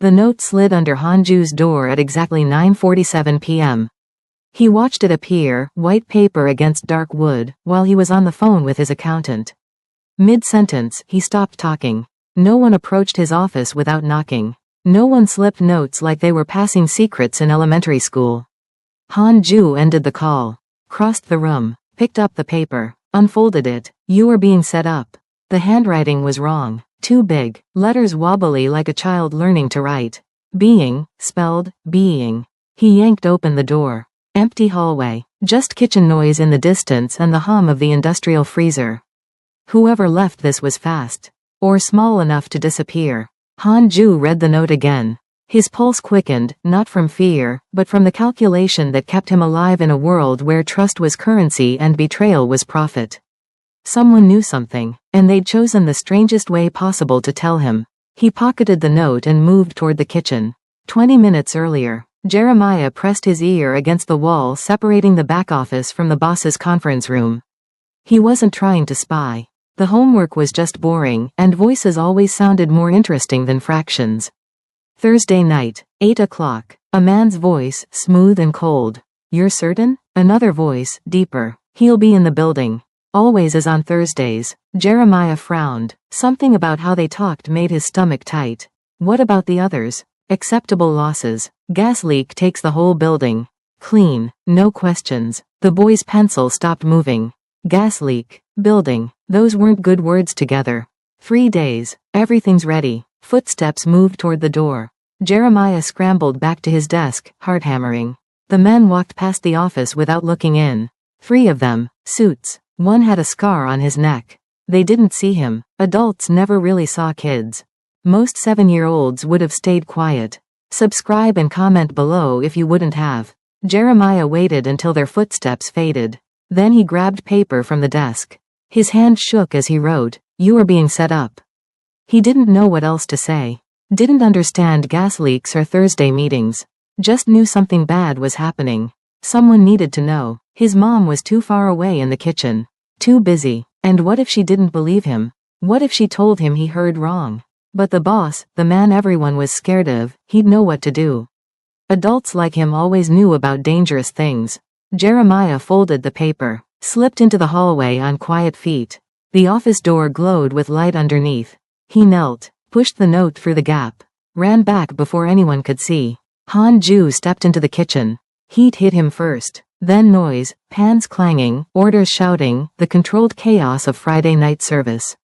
The note slid under Han-ju's door at exactly 9:47 p.m. He watched it appear, white paper against dark wood, while he was on the phone with his accountant. Mid-sentence, he stopped talking. No one approached his office without knocking. No one slipped notes like they were passing secrets in elementary school. Han-ju ended the call, crossed the room, picked up the paper, unfolded it. You were being set up. The handwriting was wrong. Too big, letters wobbly like a child learning to write. Being, spelled, being. He yanked open the door. Empty hallway, just kitchen noise in the distance and the hum of the industrial freezer. Whoever left this was fast. Or small enough to disappear. Han-ju read the note again. His pulse quickened, not from fear, but from the calculation that kept him alive in a world where trust was currency and betrayal was profit. Someone knew something, and they'd chosen the strangest way possible to tell him. He pocketed the note and moved toward the kitchen. 20 minutes earlier, Jeremiah pressed his ear against the wall separating the back office from the boss's conference room. He wasn't trying to spy. The homework was just boring, and voices always sounded more interesting than fractions. Thursday night, 8 o'clock. A man's voice, smooth and cold. You're certain? Another voice, deeper. He'll be in the building. Always as on Thursdays. Jeremiah frowned. Something about how they talked made his stomach tight. What about the others? Acceptable losses. Gas leak takes the whole building. Clean. No questions. The boy's pencil stopped moving. Gas leak. Building. Those weren't good words together. 3 days. Everything's ready. Footsteps moved toward the door. Jeremiah scrambled back to his desk, heart hammering. The men walked past the office without looking in. 3 of them. Suits. One had a scar on his neck. They didn't see him. Adults never really saw kids. Most 7-year-olds would have stayed quiet. Subscribe and comment below if you wouldn't have. Jeremiah waited until their footsteps faded. Then he grabbed paper from the desk. His hand shook as he wrote, "You are being set up." He didn't know what else to say. Didn't understand gas leaks or Thursday meetings. Just knew something bad was happening. Someone needed to know. His mom was too far away in the kitchen. Too busy. And what if she didn't believe him? What if she told him he heard wrong? But the boss, the man everyone was scared of, he'd know what to do. Adults like him always knew about dangerous things. Jeremiah folded the paper, slipped into the hallway on quiet feet. The office door glowed with light underneath. He knelt, pushed the note through the gap, ran back before anyone could see. Han-ju stepped into the kitchen. Heat hit him first, then noise, pans clanging, orders shouting, the controlled chaos of Friday night service.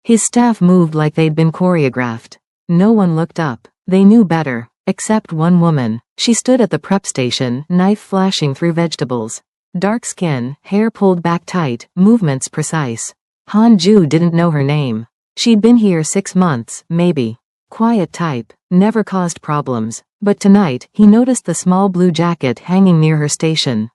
His staff moved like they'd been choreographed. No one looked up. They knew better. Except one woman. She stood at the prep station, knife flashing through vegetables. Dark skin, hair pulled back tight, movements precise. Han-ju didn't know her name. She'd been here 6 months, maybe. Quiet type, never caused problems. But tonight, he noticed the small blue jacket hanging near her station.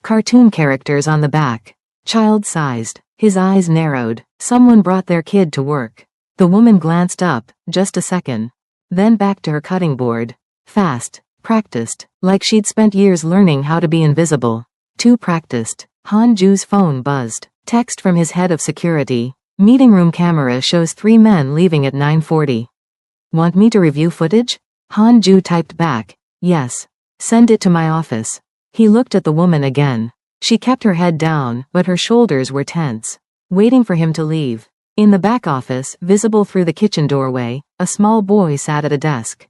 Cartoon characters on the back. Child-sized. His eyes narrowed. Someone brought their kid to work. The woman glanced up, just a second. Then back to her cutting board. Fast. Practiced. Like she'd spent years learning how to be invisible. Too practiced. Han-ju's phone buzzed. Text from his head of security. Meeting room camera shows 3 men leaving at 9:40. Want me to review footage? Han-ju typed back. Yes. Send it to my office. He looked at the woman again. She kept her head down, but her shoulders were tense. Waiting for him to leave. In the back office, visible through the kitchen doorway, a small boy sat at a desk.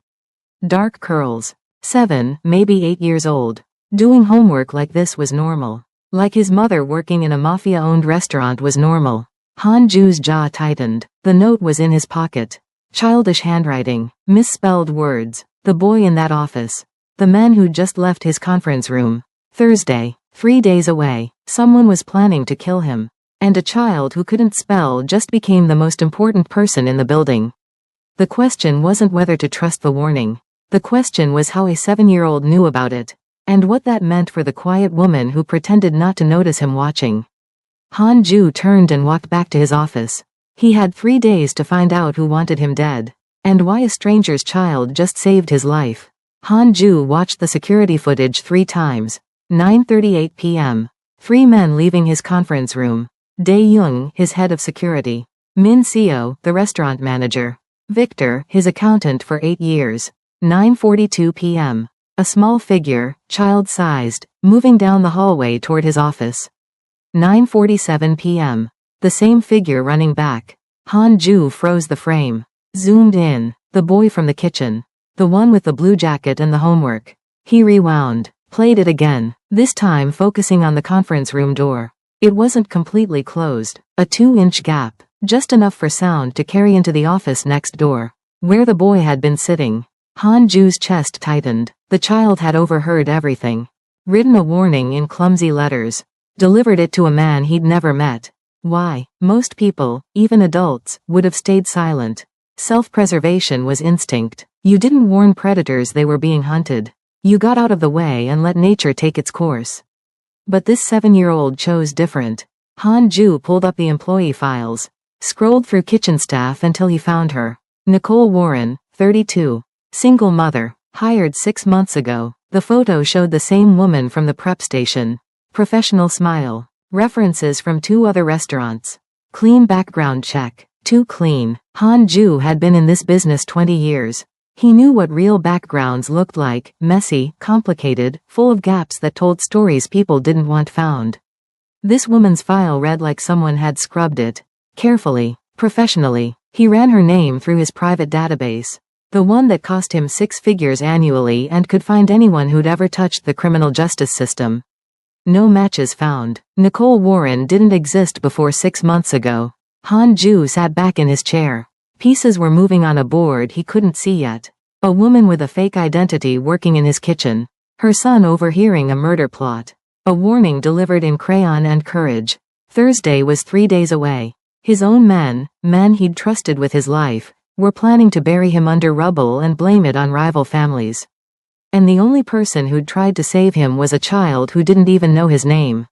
Dark curls. 7, maybe 8 years old. Doing homework like this was normal. Like his mother working in a mafia-owned restaurant was normal. Han-ju's jaw tightened. The note was in his pocket. Childish handwriting. Misspelled words. The boy in that office. The man who'd just left his conference room. Thursday. 3 days away. Someone was planning to kill him. And a child who couldn't spell just became the most important person in the building. The question wasn't whether to trust the warning. The question was how a 7-year-old knew about it. And what that meant for the quiet woman who pretended not to notice him watching. Han-ju turned and walked back to his office. He had 3 days to find out who wanted him dead. And why a stranger's child just saved his life. Han-ju watched the security footage 3 times. 9:38 p.m. 3 men leaving his conference room. Dae-young, his head of security. Min Seo, the restaurant manager. Victor, his accountant for 8 years. 9:42 p.m. A small figure, child-sized, moving down the hallway toward his office. 9:47 p.m. The same figure running back. Han-ju froze the frame. Zoomed in. The boy from the kitchen. The one with the blue jacket and the homework. He rewound. Played it again, this time focusing on the conference room door. It wasn't completely closed. A 2-inch gap. Just enough for sound to carry into the office next door. Where the boy had been sitting. Han-ju's chest tightened. The child had overheard everything. Written a warning in clumsy letters. Delivered it to a man he'd never met. Why? Most people, even adults, would have stayed silent. Self-preservation was instinct. You didn't warn predators they were being hunted. You got out of the way and let nature take its course. But this 7-year-old chose different. Han-ju pulled up the employee files. Scrolled through kitchen staff until he found her. Nicole Warren, 32. Single mother. Hired 6 months ago. The photo showed the same woman from the prep station. Professional smile. References from 2 other restaurants. Clean background check. Too clean. Han-ju had been in this business 20 years. He knew what real backgrounds looked like, messy, complicated, full of gaps that told stories people didn't want found. This woman's file read like someone had scrubbed it. Carefully, professionally. He ran her name through his private database. The one that cost him 6 figures annually and could find anyone who'd ever touched the criminal justice system. No matches found. Nicole Warren didn't exist before 6 months ago. Han-ju sat back in his chair. Pieces were moving on a board he couldn't see yet. A woman with a fake identity working in his kitchen. Her son overhearing a murder plot. A warning delivered in crayon and courage. Thursday was 3 days away. His own men he'd trusted with his life, were planning to bury him under rubble and blame it on rival families. And the only person who'd tried to save him was a child who didn't even know his name.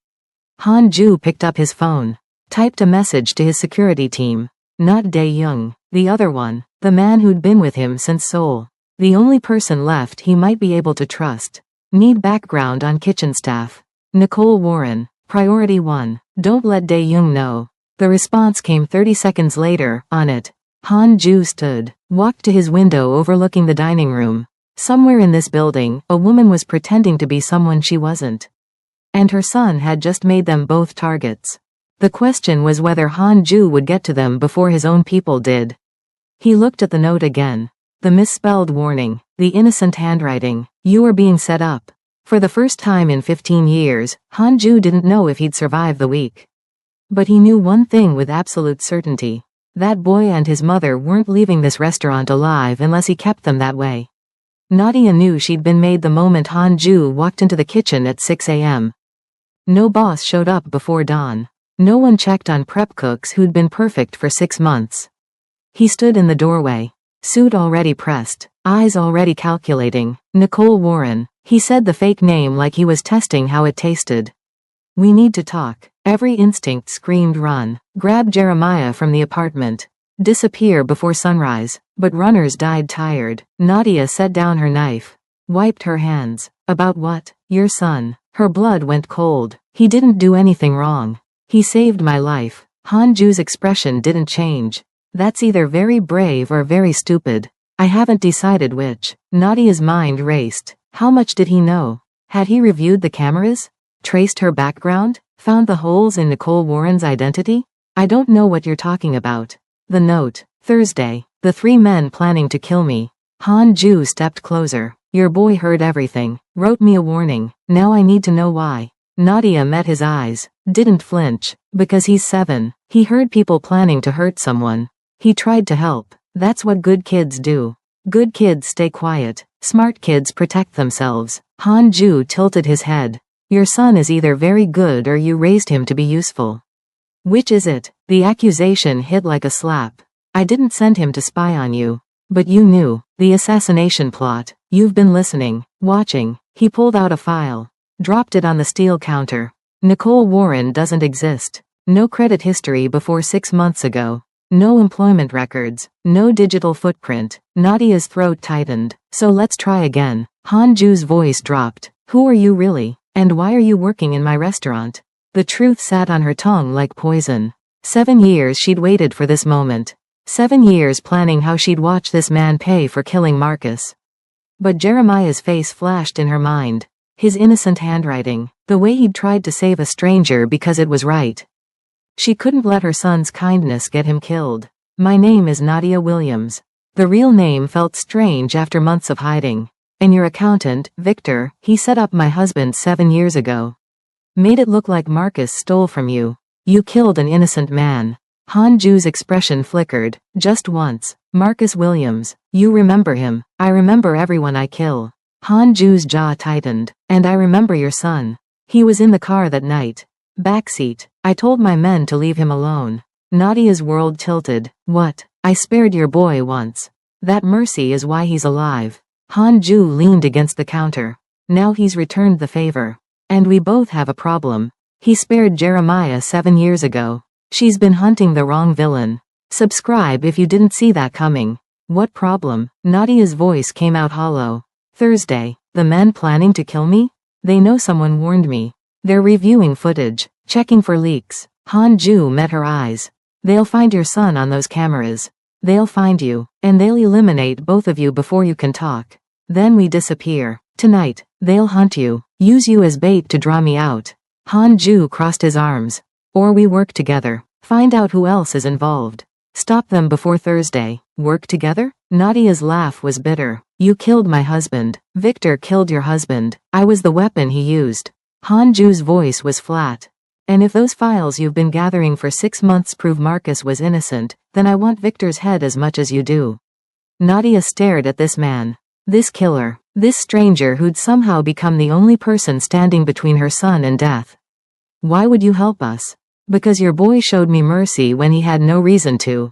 Han-ju picked up his phone. Typed a message to his security team. Not Dae-young, the other one, the man who'd been with him since Seoul. The only person left he might be able to trust. Need background on kitchen staff. Nicole Warren, priority 1, don't let Dae-young know. The response came 30 seconds later, on it. Han-ju stood, walked to his window overlooking the dining room. Somewhere in this building, a woman was pretending to be someone she wasn't. And her son had just made them both targets. The question was whether Han-ju would get to them before his own people did. He looked at the note again. The misspelled warning, the innocent handwriting, you were being set up. For the first time in 15 years, Han-ju didn't know if he'd survive the week. But he knew one thing with absolute certainty. That boy and his mother weren't leaving this restaurant alive unless he kept them that way. Nadia knew she'd been made the moment Han-ju walked into the kitchen at 6 a.m. No boss showed up before dawn. No one checked on prep cooks who'd been perfect for 6 months. He stood in the doorway. Suit already pressed, eyes already calculating. Nicole Warren. He said the fake name like he was testing how it tasted. We need to talk. Every instinct screamed run. Grab Jeremiah from the apartment. Disappear before sunrise. But runners died tired. Nadia set down her knife. Wiped her hands. About what? Your son. Her blood went cold. He didn't do anything wrong. He saved my life. Han-ju's expression didn't change. That's either very brave or very stupid. I haven't decided which. Nadia's mind raced. How much did he know? Had he reviewed the cameras? Traced her background? Found the holes in Nicole Warren's identity? I don't know what you're talking about. The note. Thursday. The 3 men planning to kill me. Han-ju stepped closer. Your boy heard everything. Wrote me a warning. Now I need to know why. Nadia met his eyes. Didn't flinch. Because he's 7. He heard people planning to hurt someone. He tried to help. That's what good kids do. Good kids stay quiet. Smart kids protect themselves. Han-ju tilted his head. Your son is either very good or you raised him to be useful. Which is it? The accusation hit like a slap. I didn't send him to spy on you. But you knew. The assassination plot. You've been listening. Watching. He pulled out a file. Dropped it on the steel counter. Nicole Warren doesn't exist. No credit history before 6 months ago. No employment records. No digital footprint. Nadia's throat tightened. So let's try again. Han-ju's voice dropped. Who are you really? And why are you working in my restaurant? The truth sat on her tongue like poison. 7 years she'd waited for this moment. 7 years planning how she'd watch this man pay for killing Marcus. But Jeremiah's face flashed in her mind. His innocent handwriting, the way he'd tried to save a stranger because it was right. She couldn't let her son's kindness get him killed. My name is Nadia Williams. The real name felt strange after months of hiding. And your accountant, Victor, he set up my husband 7 years ago. Made it look like Marcus stole from you. You killed an innocent man. Hanju's expression flickered, just once. Marcus Williams, you remember him. I remember everyone I kill. Hanju's jaw tightened. And I remember your son. He was in the car that night. Backseat. I told my men to leave him alone. Nadia's world tilted. What? I spared your boy once. That mercy is why he's alive. Hanju leaned against the counter. Now he's returned the favor. And we both have a problem. He spared Jeremiah 7 years ago. She's been hunting the wrong villain. Subscribe if you didn't see that coming. What problem? Nadia's voice came out hollow. Thursday. The men planning to kill me? They know someone warned me. They're reviewing footage, checking for leaks. Hanju met her eyes. They'll find your son on those cameras. They'll find you, and they'll eliminate both of you before you can talk. Then we disappear. Tonight, they'll hunt you, use you as bait to draw me out. Hanju crossed his arms. Or we work together. Find out who else is involved. Stop them before Thursday. Work together? Nadia's laugh was bitter. You killed my husband. Victor killed your husband. I was the weapon he used. Hanju's voice was flat. And if those files you've been gathering for 6 months prove Marcus was innocent, then I want Victor's head as much as you do. Nadia stared at this man. This killer. This stranger who'd somehow become the only person standing between her son and death. Why would you help us? Because your boy showed me mercy when he had no reason to.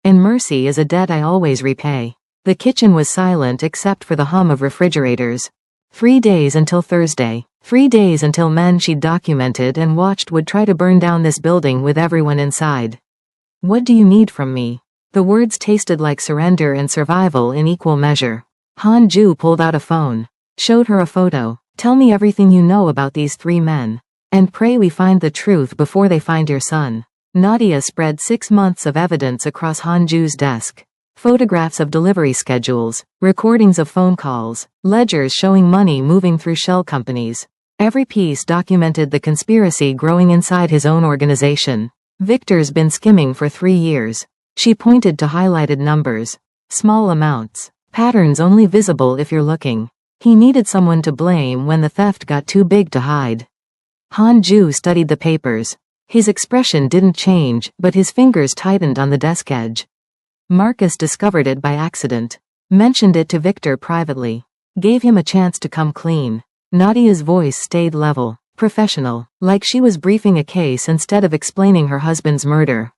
And mercy is a debt I always repay. The kitchen was silent except for the hum of refrigerators. 3 days until Thursday. 3 days until men she'd documented and watched would try to burn down this building with everyone inside. What do you need from me? The words tasted like surrender and survival in equal measure. Hanju pulled out a phone. Showed her a photo. Tell me everything you know about these 3 men. And pray we find the truth before they find your son. Nadia spread 6 months of evidence across Hanju's desk. Photographs of delivery schedules, recordings of phone calls, ledgers showing money moving through shell companies. Every piece documented the conspiracy growing inside his own organization. Victor's been skimming for 3 years. She pointed to highlighted numbers. Small amounts. Patterns only visible if you're looking. He needed someone to blame when the theft got too big to hide. Hanju studied the papers. His expression didn't change, but his fingers tightened on the desk edge. Marcus discovered it by accident. Mentioned it to Victor privately. Gave him a chance to come clean. Nadia's voice stayed level, professional, like she was briefing a case instead of explaining her husband's murder.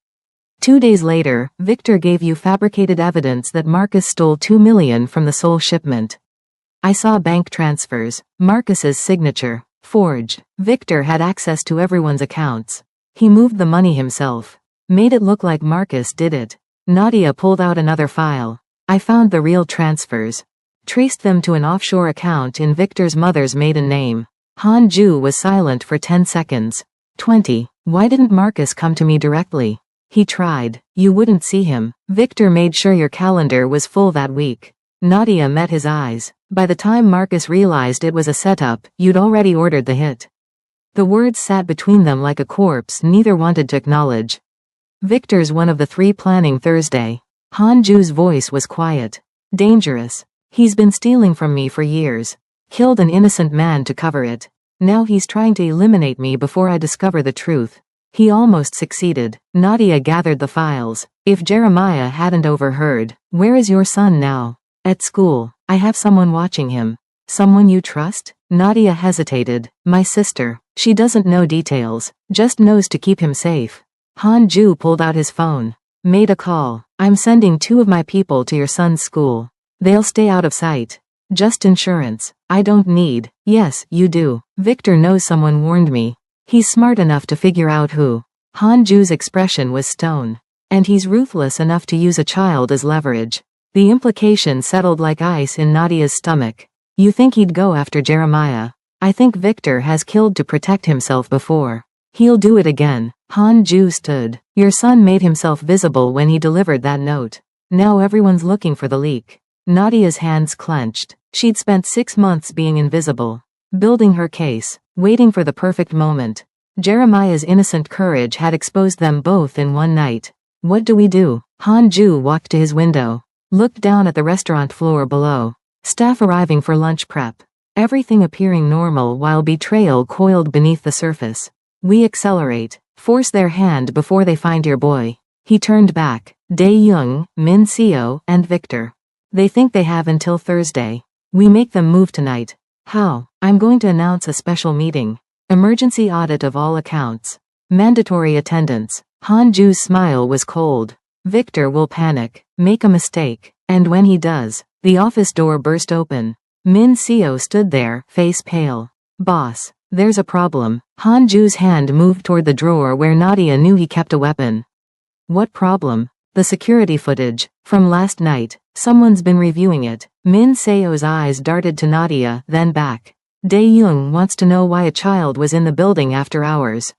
2 days later, Victor gave you fabricated evidence that Marcus stole $2 million from the Seoul shipment. I saw bank transfers, Marcus's signature, forged. Victor had access to everyone's accounts. He moved the money himself. Made it look like Marcus did it. Nadia pulled out another file. I found the real transfers. Traced them to an offshore account in Victor's mother's maiden name. Hanju was silent for 10 seconds. 20. Why didn't Marcus come to me directly? He tried. You wouldn't see him. Victor made sure your calendar was full that week. Nadia met his eyes. By the time Marcus realized it was a setup, you'd already ordered the hit. The words sat between them like a corpse neither wanted to acknowledge. Victor's one of the 3 planning Thursday. Hanju's voice was quiet. Dangerous. He's been stealing from me for years. Killed an innocent man to cover it. Now he's trying to eliminate me before I discover the truth. He almost succeeded. Nadia gathered the files. If Jeremiah hadn't overheard, where is your son now? At school. I have someone watching him. Someone you trust? Nadia hesitated. My sister. She doesn't know details, just knows to keep him safe. Hanju pulled out his phone. Made a call. I'm sending 2 of my people to your son's school. They'll stay out of sight. Just insurance. I don't need. Yes, you do. Victor knows someone warned me. He's smart enough to figure out who. Hanju's expression was stone. And he's ruthless enough to use a child as leverage. The implication settled like ice in Nadia's stomach. You think he'd go after Jeremiah? I think Victor has killed to protect himself before. He'll do it again. Han-ju stood. Your son made himself visible when he delivered that note. Now everyone's looking for the leak. Nadia's hands clenched. She'd spent 6 months being invisible, building her case, waiting for the perfect moment. Jeremiah's innocent courage had exposed them both in one night. What do we do? Han-ju walked to his window, looked down at the restaurant floor below. Staff arriving for lunch prep. Everything appearing normal while betrayal coiled beneath the surface. We accelerate. Force their hand before they find your boy. He turned back. Dae-young, Min-seo, and Victor. They think they have until Thursday. We make them move tonight. How? I'm going to announce a special meeting. Emergency audit of all accounts. Mandatory attendance. Han-ju's smile was cold. Victor will panic, make a mistake, and when he does, the office door burst open. Min-seo stood there, face pale. Boss, there's a problem. Han-ju's hand moved toward the drawer where Nadia knew he kept a weapon. What problem? The security footage. From last night. Someone's been reviewing it. Min-seo's eyes darted to Nadia, then back. Dae-young wants to know why a child was in the building after hours.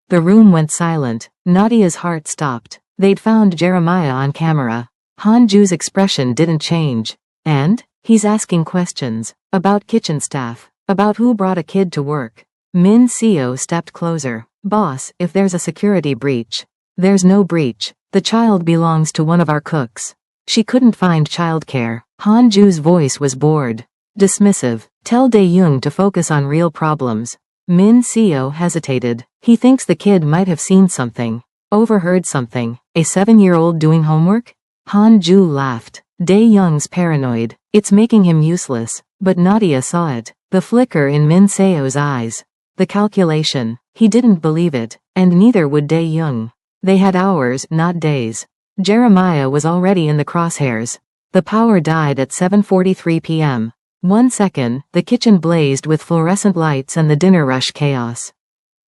The room went silent. Nadia's heart stopped. They'd found Jeremiah on camera. Han-ju's expression didn't change. And? He's asking questions. About kitchen staff. About who brought a kid to work. Min-seo stepped closer. Boss, if there's a security breach. There's no breach. The child belongs to one of our cooks. She couldn't find childcare. Han-ju's voice was bored. Dismissive. Tell Dae-young to focus on real problems. Min-seo hesitated. He thinks the kid might have seen something. Overheard something. A 7-year-old doing homework? Han-ju laughed. Dae-young's paranoid. It's making him useless. But Nadia saw it. The flicker in Min-seo's eyes. The calculation. He didn't believe it, and neither would Dae-young. They had hours, not days. Jeremiah was already in the crosshairs. The power died at 7:43 p.m. 1 second, the kitchen blazed with fluorescent lights and the dinner rush chaos.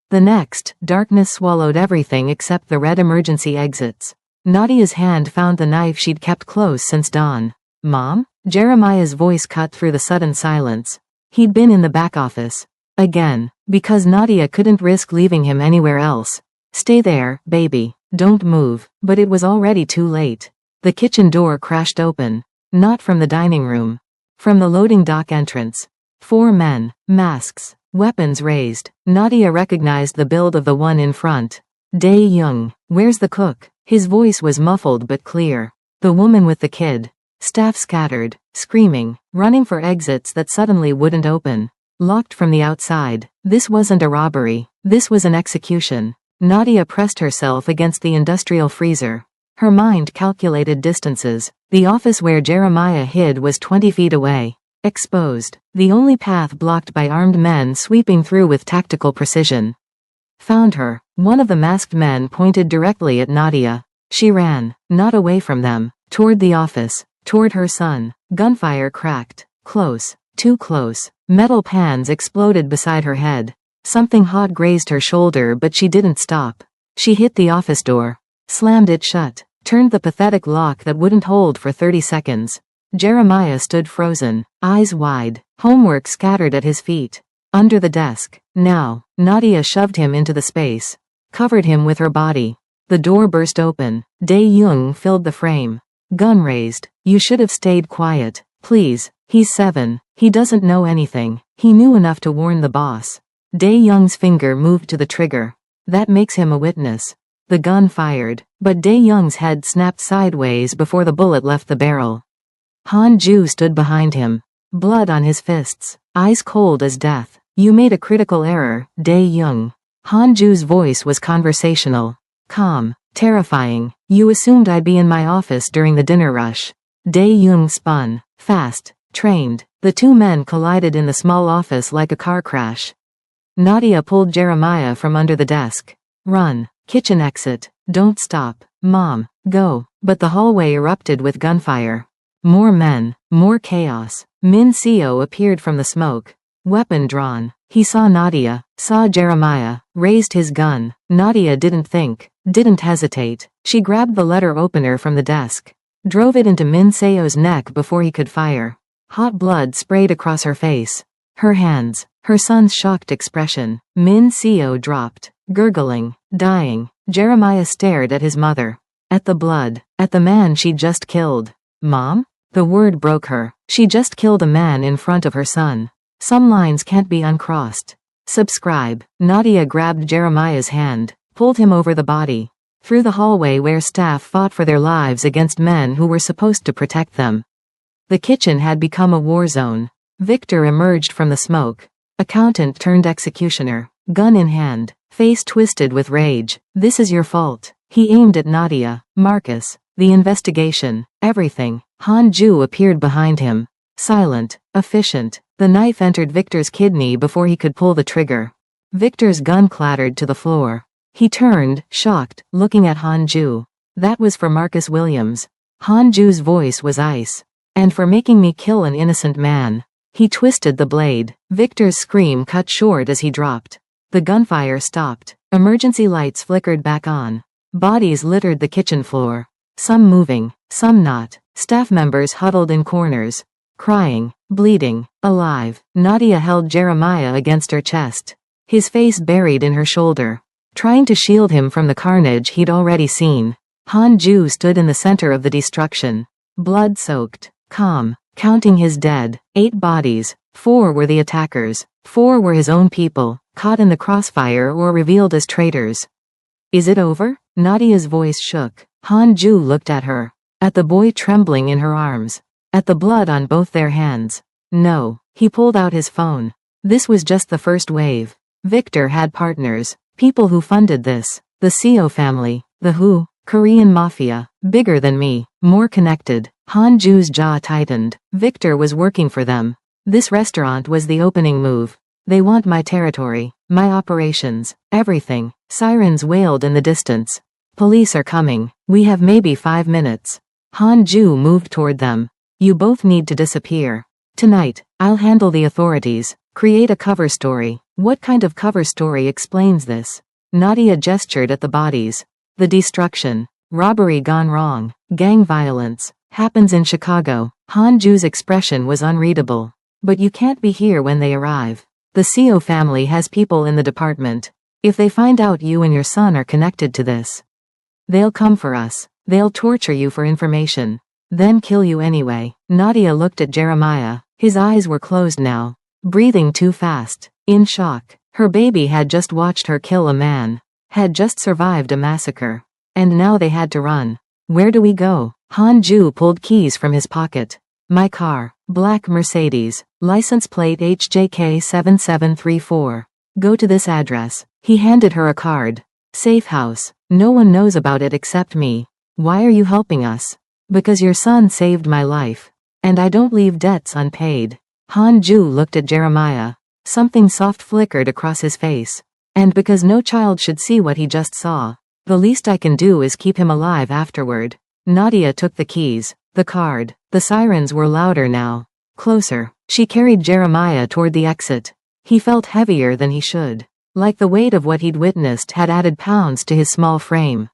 The next, darkness swallowed everything except the red emergency exits. Nadia's hand found the knife she'd kept close since dawn. Mom? Jeremiah's voice cut through the sudden silence. He'd been in the back office. Again, because Nadia couldn't risk leaving him anywhere else. Stay there, baby. Don't move. But it was already too late. The kitchen door crashed open. Not from the dining room. From the loading dock entrance. 4 men, masks, weapons raised. Nadia recognized the build of the one in front. Dae-young. Where's the cook? His voice was muffled but clear. The woman with the kid. Staff scattered, screaming, running for exits that suddenly wouldn't open. Locked from the outside. This wasn't a robbery. This was an execution. Nadia pressed herself against the industrial freezer. Her mind calculated distances. The office where Jeremiah hid was 20 feet away. Exposed. The only path blocked by armed men sweeping through with tactical precision. Found her. One of the masked men pointed directly at Nadia. She ran, not away from them, toward the office, toward her son. Gunfire cracked. Close. Too close. Metal pans exploded beside her head. Something hot grazed her shoulder but she didn't stop. She hit the office door. Slammed it shut. Turned the pathetic lock that wouldn't hold for 30 seconds. Jeremiah stood frozen, eyes wide, homework scattered at his feet. Under the desk. Now, Nadia shoved him into the space. Covered him with her body. The door burst open. Dae-young filled the frame. Gun raised. You should have stayed quiet. Please. He's 7. He doesn't know anything. He knew enough to warn the boss. Dae-young's finger moved to the trigger. That makes him a witness. The gun fired, but Dae-young's head snapped sideways before the bullet left the barrel. Han-ju stood behind him. Blood on his fists. Eyes cold as death. You made a critical error, Dae-young. Han-ju's voice was conversational. Calm. Terrifying. You assumed I'd be in my office during the dinner rush. Dae-young spun. Fast. Trained. The 2 men collided in the small office like a car crash. Nadia pulled Jeremiah from under the desk. Run. Kitchen exit. Don't stop. Mom. Go. But the hallway erupted with gunfire. More men. More chaos. Min-seo appeared from the smoke. Weapon drawn. He saw Nadia. Saw Jeremiah. Raised his gun. Nadia didn't think. Didn't hesitate. She grabbed the letter opener from the desk. Drove it into Min-seo's neck before he could fire. Hot blood sprayed across her face. Her hands. Her son's shocked expression. Min-seo dropped. Gurgling, dying, Jeremiah stared at his mother. At the blood. At the man she'd just killed. Mom? The word broke her. She just killed a man in front of her son. Some lines can't be uncrossed. Subscribe. Nadia grabbed Jeremiah's hand, pulled him over the body, through the hallway where staff fought for their lives against men who were supposed to protect them. The kitchen had become a war zone. Victor emerged from the smoke. Accountant turned executioner, gun in hand, face twisted with rage. This is your fault. He aimed at Nadia. Marcus. The investigation. Everything. Han-ju appeared behind him. Silent. Efficient. The knife entered Victor's kidney before he could pull the trigger. Victor's gun clattered to the floor. He turned, shocked, looking at Han-ju. That was for Marcus Williams. Han-ju's voice was ice. And for making me kill an innocent man. He twisted the blade. Victor's scream cut short as he dropped. The gunfire stopped. Emergency lights flickered back on. Bodies littered the kitchen floor. Some moving, some not. Staff members huddled in corners. Crying, bleeding, alive. Nadia held Jeremiah against her chest. His face buried in her shoulder. Trying to shield him from the carnage he'd already seen. Han-ju stood in the center of the destruction. Blood-soaked, calm, counting his dead. 8 bodies. 4 were the attackers. 4 were his own people, caught in the crossfire or revealed as traitors. Is it over? Nadia's voice shook. Han-ju looked at her. At the boy trembling in her arms. At the blood on both their hands. No. He pulled out his phone. This was just the first wave. Victor had partners. People who funded this. The Seo family. The Who. Korean Mafia. Bigger than me. More connected. Han-ju's jaw tightened. Victor was working for them. This restaurant was the opening move. They want my territory. My operations. Everything. Sirens wailed in the distance. Police are coming. We have maybe 5 minutes. Han-ju moved toward them. You both need to disappear. Tonight, I'll handle the authorities. Create a cover story. What kind of cover story explains this? Nadia gestured at the bodies. The destruction. Robbery gone wrong. Gang violence. Happens in Chicago. Han-ju's expression was unreadable. But you can't be here when they arrive. The Seo family has people in the department. If they find out you and your son are connected to this, they'll come for us. They'll torture you for information. Then kill you anyway. Nadia looked at Jeremiah. His eyes were closed now. Breathing too fast. In shock. Her baby had just watched her kill a man. Had just survived a massacre. And now they had to run. Where do we go? Han-ju pulled keys from his pocket. My car. Black Mercedes. License plate HJK7734. Go to this address. He handed her a card. Safe house. No one knows about it except me. Why are you helping us? Because your son saved my life. And I don't leave debts unpaid. Han-ju looked at Jeremiah. Something soft flickered across his face. And because no child should see what he just saw, the least I can do is keep him alive afterward. Nadia took the keys. The card. The sirens were louder now. Closer. She carried Jeremiah toward the exit. He felt heavier than he should. Like the weight of what he'd witnessed had added pounds to his small frame.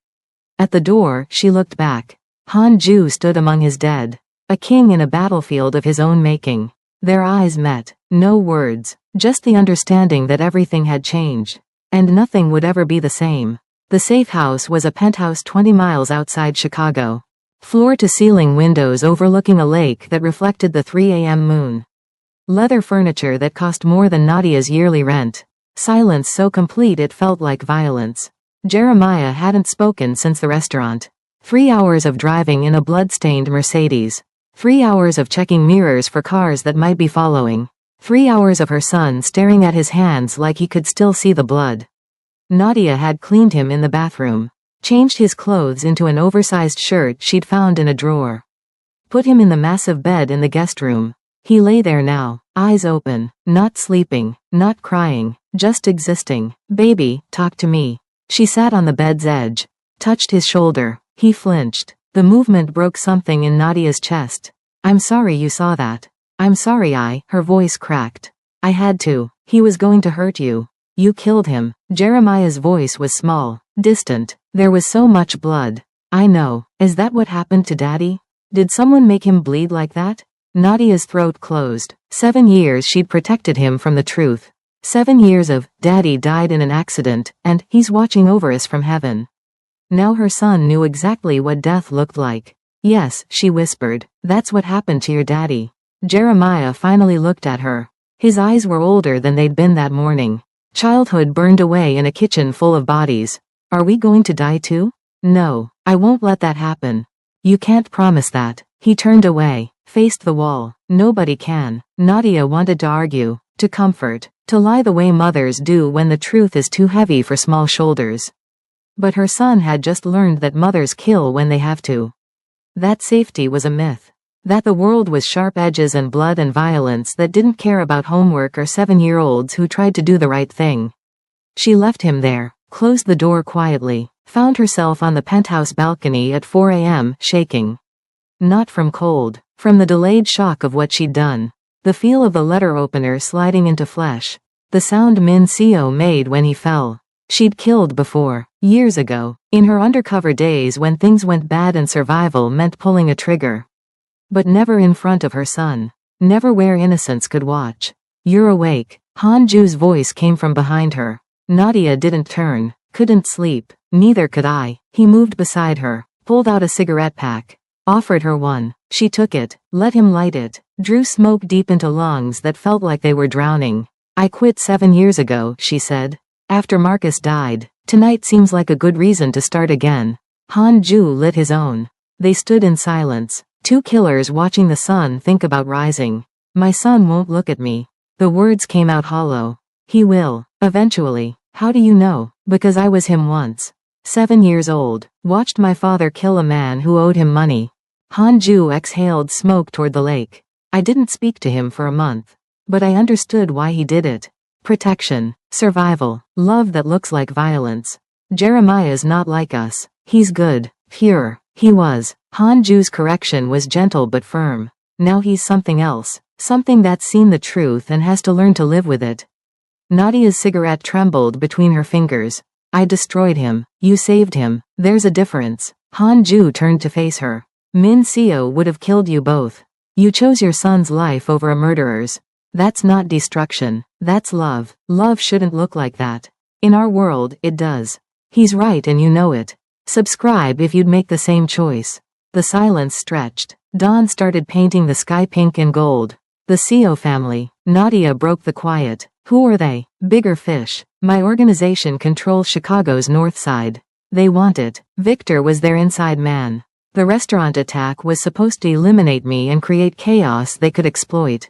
At the door, she looked back. Han-ju stood among his dead. A king in a battlefield of his own making. Their eyes met. No words. Just the understanding that everything had changed. And nothing would ever be the same. The safe house was a penthouse 20 miles outside Chicago. Floor-to-ceiling windows overlooking a lake that reflected the 3 a.m. moon. Leather furniture that cost more than Nadia's yearly rent. Silence so complete it felt like violence. Jeremiah hadn't spoken since the restaurant. 3 hours of driving in a blood-stained Mercedes. 3 hours of checking mirrors for cars that might be following. 3 hours of her son staring at his hands like he could still see the blood. Nadia had cleaned him in the bathroom. Changed his clothes into an oversized shirt she'd found in a drawer. Put him in the massive bed in the guest room. He lay there now, eyes open, not sleeping, not crying, just existing. Baby, talk to me. She sat on the bed's edge. Touched his shoulder. He flinched. The movement broke something in Nadia's chest. I'm sorry you saw that. I'm sorry her voice cracked. I had to. He was going to hurt you. You killed him. Jeremiah's voice was small, distant. There was so much blood. I know. Is that what happened to Daddy? Did someone make him bleed like that? Nadia's throat closed. 7 years she'd protected him from the truth. 7 years of, Daddy died in an accident, and, he's watching over us from heaven. Now her son knew exactly what death looked like. Yes, she whispered, that's what happened to your daddy. Jeremiah finally looked at her. His eyes were older than they'd been that morning. Childhood burned away in a kitchen full of bodies. Are we going to die too? No, I won't let that happen. You can't promise that. He turned away, faced the wall. Nobody can. Nadia wanted to argue, to comfort, to lie the way mothers do when the truth is too heavy for small shoulders. But her son had just learned that mothers kill when they have to. That safety was a myth. That the world was sharp edges and blood and violence that didn't care about homework or 7-year-olds who tried to do the right thing. She left him there, closed the door quietly, found herself on the penthouse balcony at 4 a.m., shaking. Not from cold, from the delayed shock of what she'd done. The feel of the letter opener sliding into flesh. The sound Min Seo made when he fell. She'd killed before, years ago, in her undercover days when things went bad and survival meant pulling a trigger. But never in front of her son. Never where innocence could watch. You're awake. Hanju's voice came from behind her. Nadia didn't turn, couldn't sleep, neither could I. He moved beside her, pulled out a cigarette pack, offered her one. She took it, let him light it, drew smoke deep into lungs that felt like they were drowning. I quit 7 years ago, she said. After Marcus died, tonight seems like a good reason to start again. Hanju lit his own. They stood in silence. Two killers watching the sun think about rising. My son won't look at me. The words came out hollow. He will, eventually. How do you know? Because I was him once. 7 years old, watched my father kill a man who owed him money. Hanju exhaled smoke toward the lake. I didn't speak to him for a month. But I understood why he did it. Protection, survival, love that looks like violence. Jeremiah's not like us. He's good, pure. He was. Hanju's correction was gentle but firm. Now he's something else. Something that's seen the truth and has to learn to live with it. Nadia's cigarette trembled between her fingers. I destroyed him. You saved him. There's a difference. Hanju turned to face her. Min Seo would have killed you both. You chose your son's life over a murderer's. That's not destruction. That's love. Love shouldn't look like that. In our world, it does. He's right and you know it. Subscribe if you'd make the same choice. The silence stretched. Dawn started painting the sky pink and gold. The Seo family. Nadia broke the quiet. Who are they? Bigger fish. My organization controls Chicago's north side. They want it. Victor was their inside man. The restaurant attack was supposed to eliminate me and create chaos they could exploit.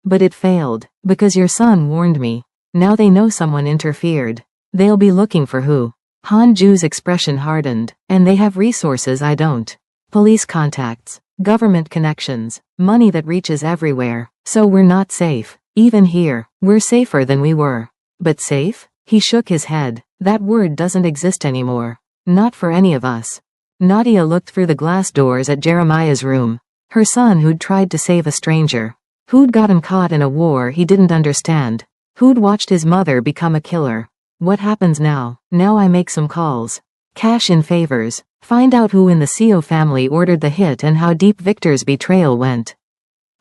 But it failed, because your son warned me. Now they know someone interfered. They'll be looking for who. Hanju's expression hardened, and they have resources I don't. Police contacts, government connections, money that reaches everywhere. So we're not safe. Even here, we're safer than we were. But safe? He shook his head. That word doesn't exist anymore. Not for any of us. Nadia looked through the glass doors at Jeremiah's room. Her son who'd tried to save a stranger. Who'd gotten caught in a war he didn't understand. Who'd watched his mother become a killer. What happens now? Now I make some calls. Cash in favors. Find out who in the Seo family ordered the hit and how deep Victor's betrayal went.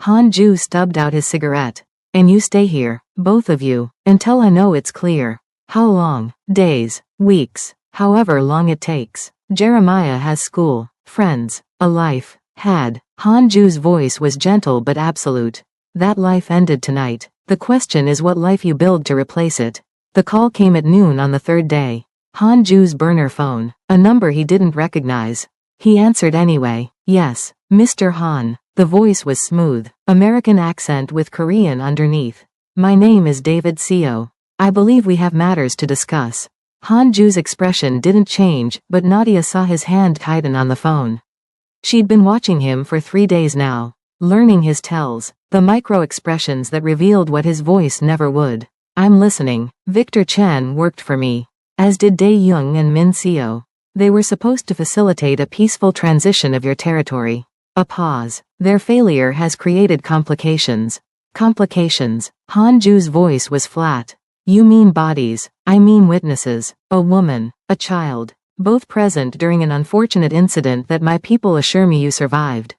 Hanju stubbed out his cigarette. And you stay here, both of you, until I know it's clear. How long? Days, weeks, however long it takes. Jeremiah has school, friends, a life. Had. Hanju's voice was gentle but absolute. That life ended tonight. The question is what life you build to replace it. The call came at noon on the third day. Hanju's burner phone, a number he didn't recognize. He answered anyway. Yes, Mr. Han. The voice was smooth, American accent with Korean underneath. My name is David Seo. I believe we have matters to discuss. Hanju's expression didn't change, but Nadia saw his hand tighten on the phone. She'd been watching him for 3 days now, learning his tells, the micro-expressions that revealed what his voice never would. I'm listening. Victor Chen worked for me, as did Dae Young and Min Seo. They were supposed to facilitate a peaceful transition of your territory. A pause. Their failure has created complications. Complications. Hanju's voice was flat. You mean bodies. I mean witnesses. A woman. A child. Both present during an unfortunate incident that my people assure me you survived.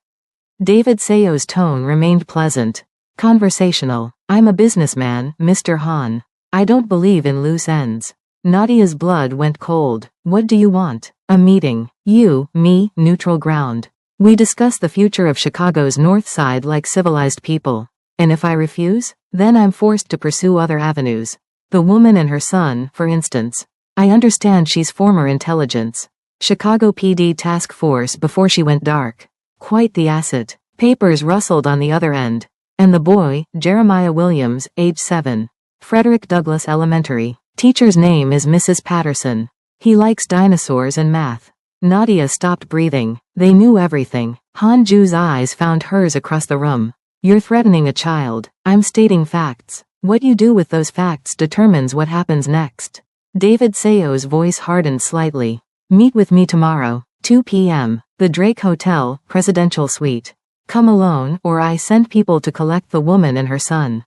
David Seo's tone remained pleasant. Conversational. I'm a businessman, Mr. Han. I don't believe in loose ends. Nadia's blood went cold. What do you want? A meeting. You, me, neutral ground. We discuss the future of Chicago's North Side like civilized people. And if I refuse, then I'm forced to pursue other avenues. The woman and her son, for instance. I understand she's former intelligence. Chicago PD task force before she went dark. Quite the asset. Papers rustled on the other end. And the boy, Jeremiah Williams, age 7. Frederick Douglass Elementary. Teacher's name is Mrs. Patterson. He likes dinosaurs and math. Nadia stopped breathing. They knew everything. Hanju's eyes found hers across the room. You're threatening a child. I'm stating facts. What you do with those facts determines what happens next. David Seo's voice hardened slightly. Meet with me tomorrow, 2 p.m., the Drake Hotel, Presidential Suite. Come alone, or I send people to collect the woman and her son.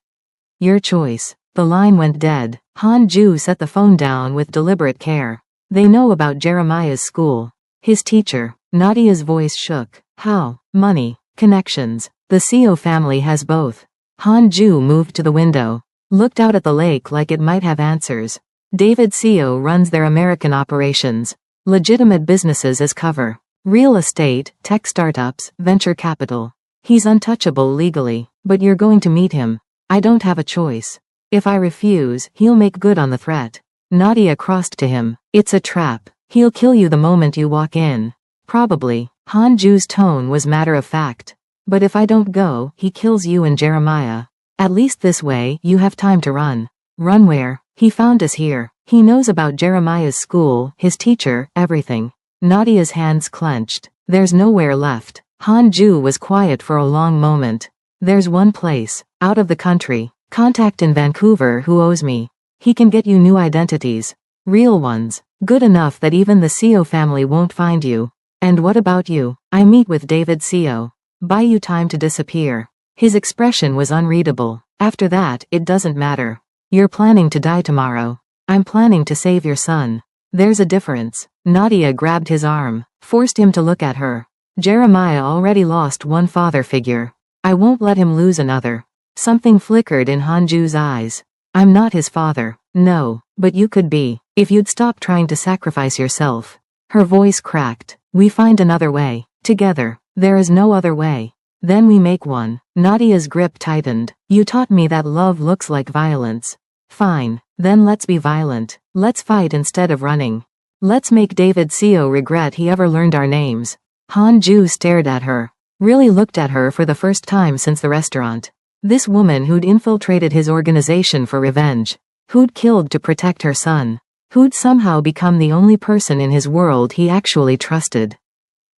Your choice. The line went dead. Hanju set the phone down with deliberate care. They know about Jeremiah's school. His teacher. Nadia's voice shook. How? Money. Connections. The Seo family has both. Hanju moved to the window. Looked out at the lake like it might have answers. David Seo runs their American operations. Legitimate businesses as cover. Real estate, tech startups, venture capital. He's untouchable legally, but you're going to meet him. I don't have a choice. If I refuse, he'll make good on the threat. Nadia crossed to him. It's a trap. He'll kill you the moment you walk in. Probably. Hanju's tone was matter of fact. But if I don't go, he kills you and Jeremiah. At least this way, you have time to run. Run where? He found us here. He knows about Jeremiah's school, his teacher, everything. Nadia's hands clenched. There's nowhere left. Hanju was quiet for a long moment. There's one place. Out of the country. Contact in Vancouver who owes me. He can get you new identities. Real ones. Good enough that even the Seo family won't find you. And what about you? I meet with David Seo. Buy you time to disappear. His expression was unreadable. After that, it doesn't matter. You're planning to die tomorrow. I'm planning to save your son. There's a difference. Nadia grabbed his arm, forced him to look at her. Jeremiah already lost one father figure. I won't let him lose another. Something flickered in Hanju's eyes. I'm not his father. No, but you could be, if you'd stop trying to sacrifice yourself. Her voice cracked. We find another way. Together. There is no other way. Then we make one. Nadia's grip tightened. You taught me that love looks like violence. Fine. Then let's be violent. Let's fight instead of running. Let's make David Seo regret he ever learned our names. Hanju stared at her. Really looked at her for the first time since the restaurant. This woman who'd infiltrated his organization for revenge. Who'd killed to protect her son. Who'd somehow become the only person in his world he actually trusted.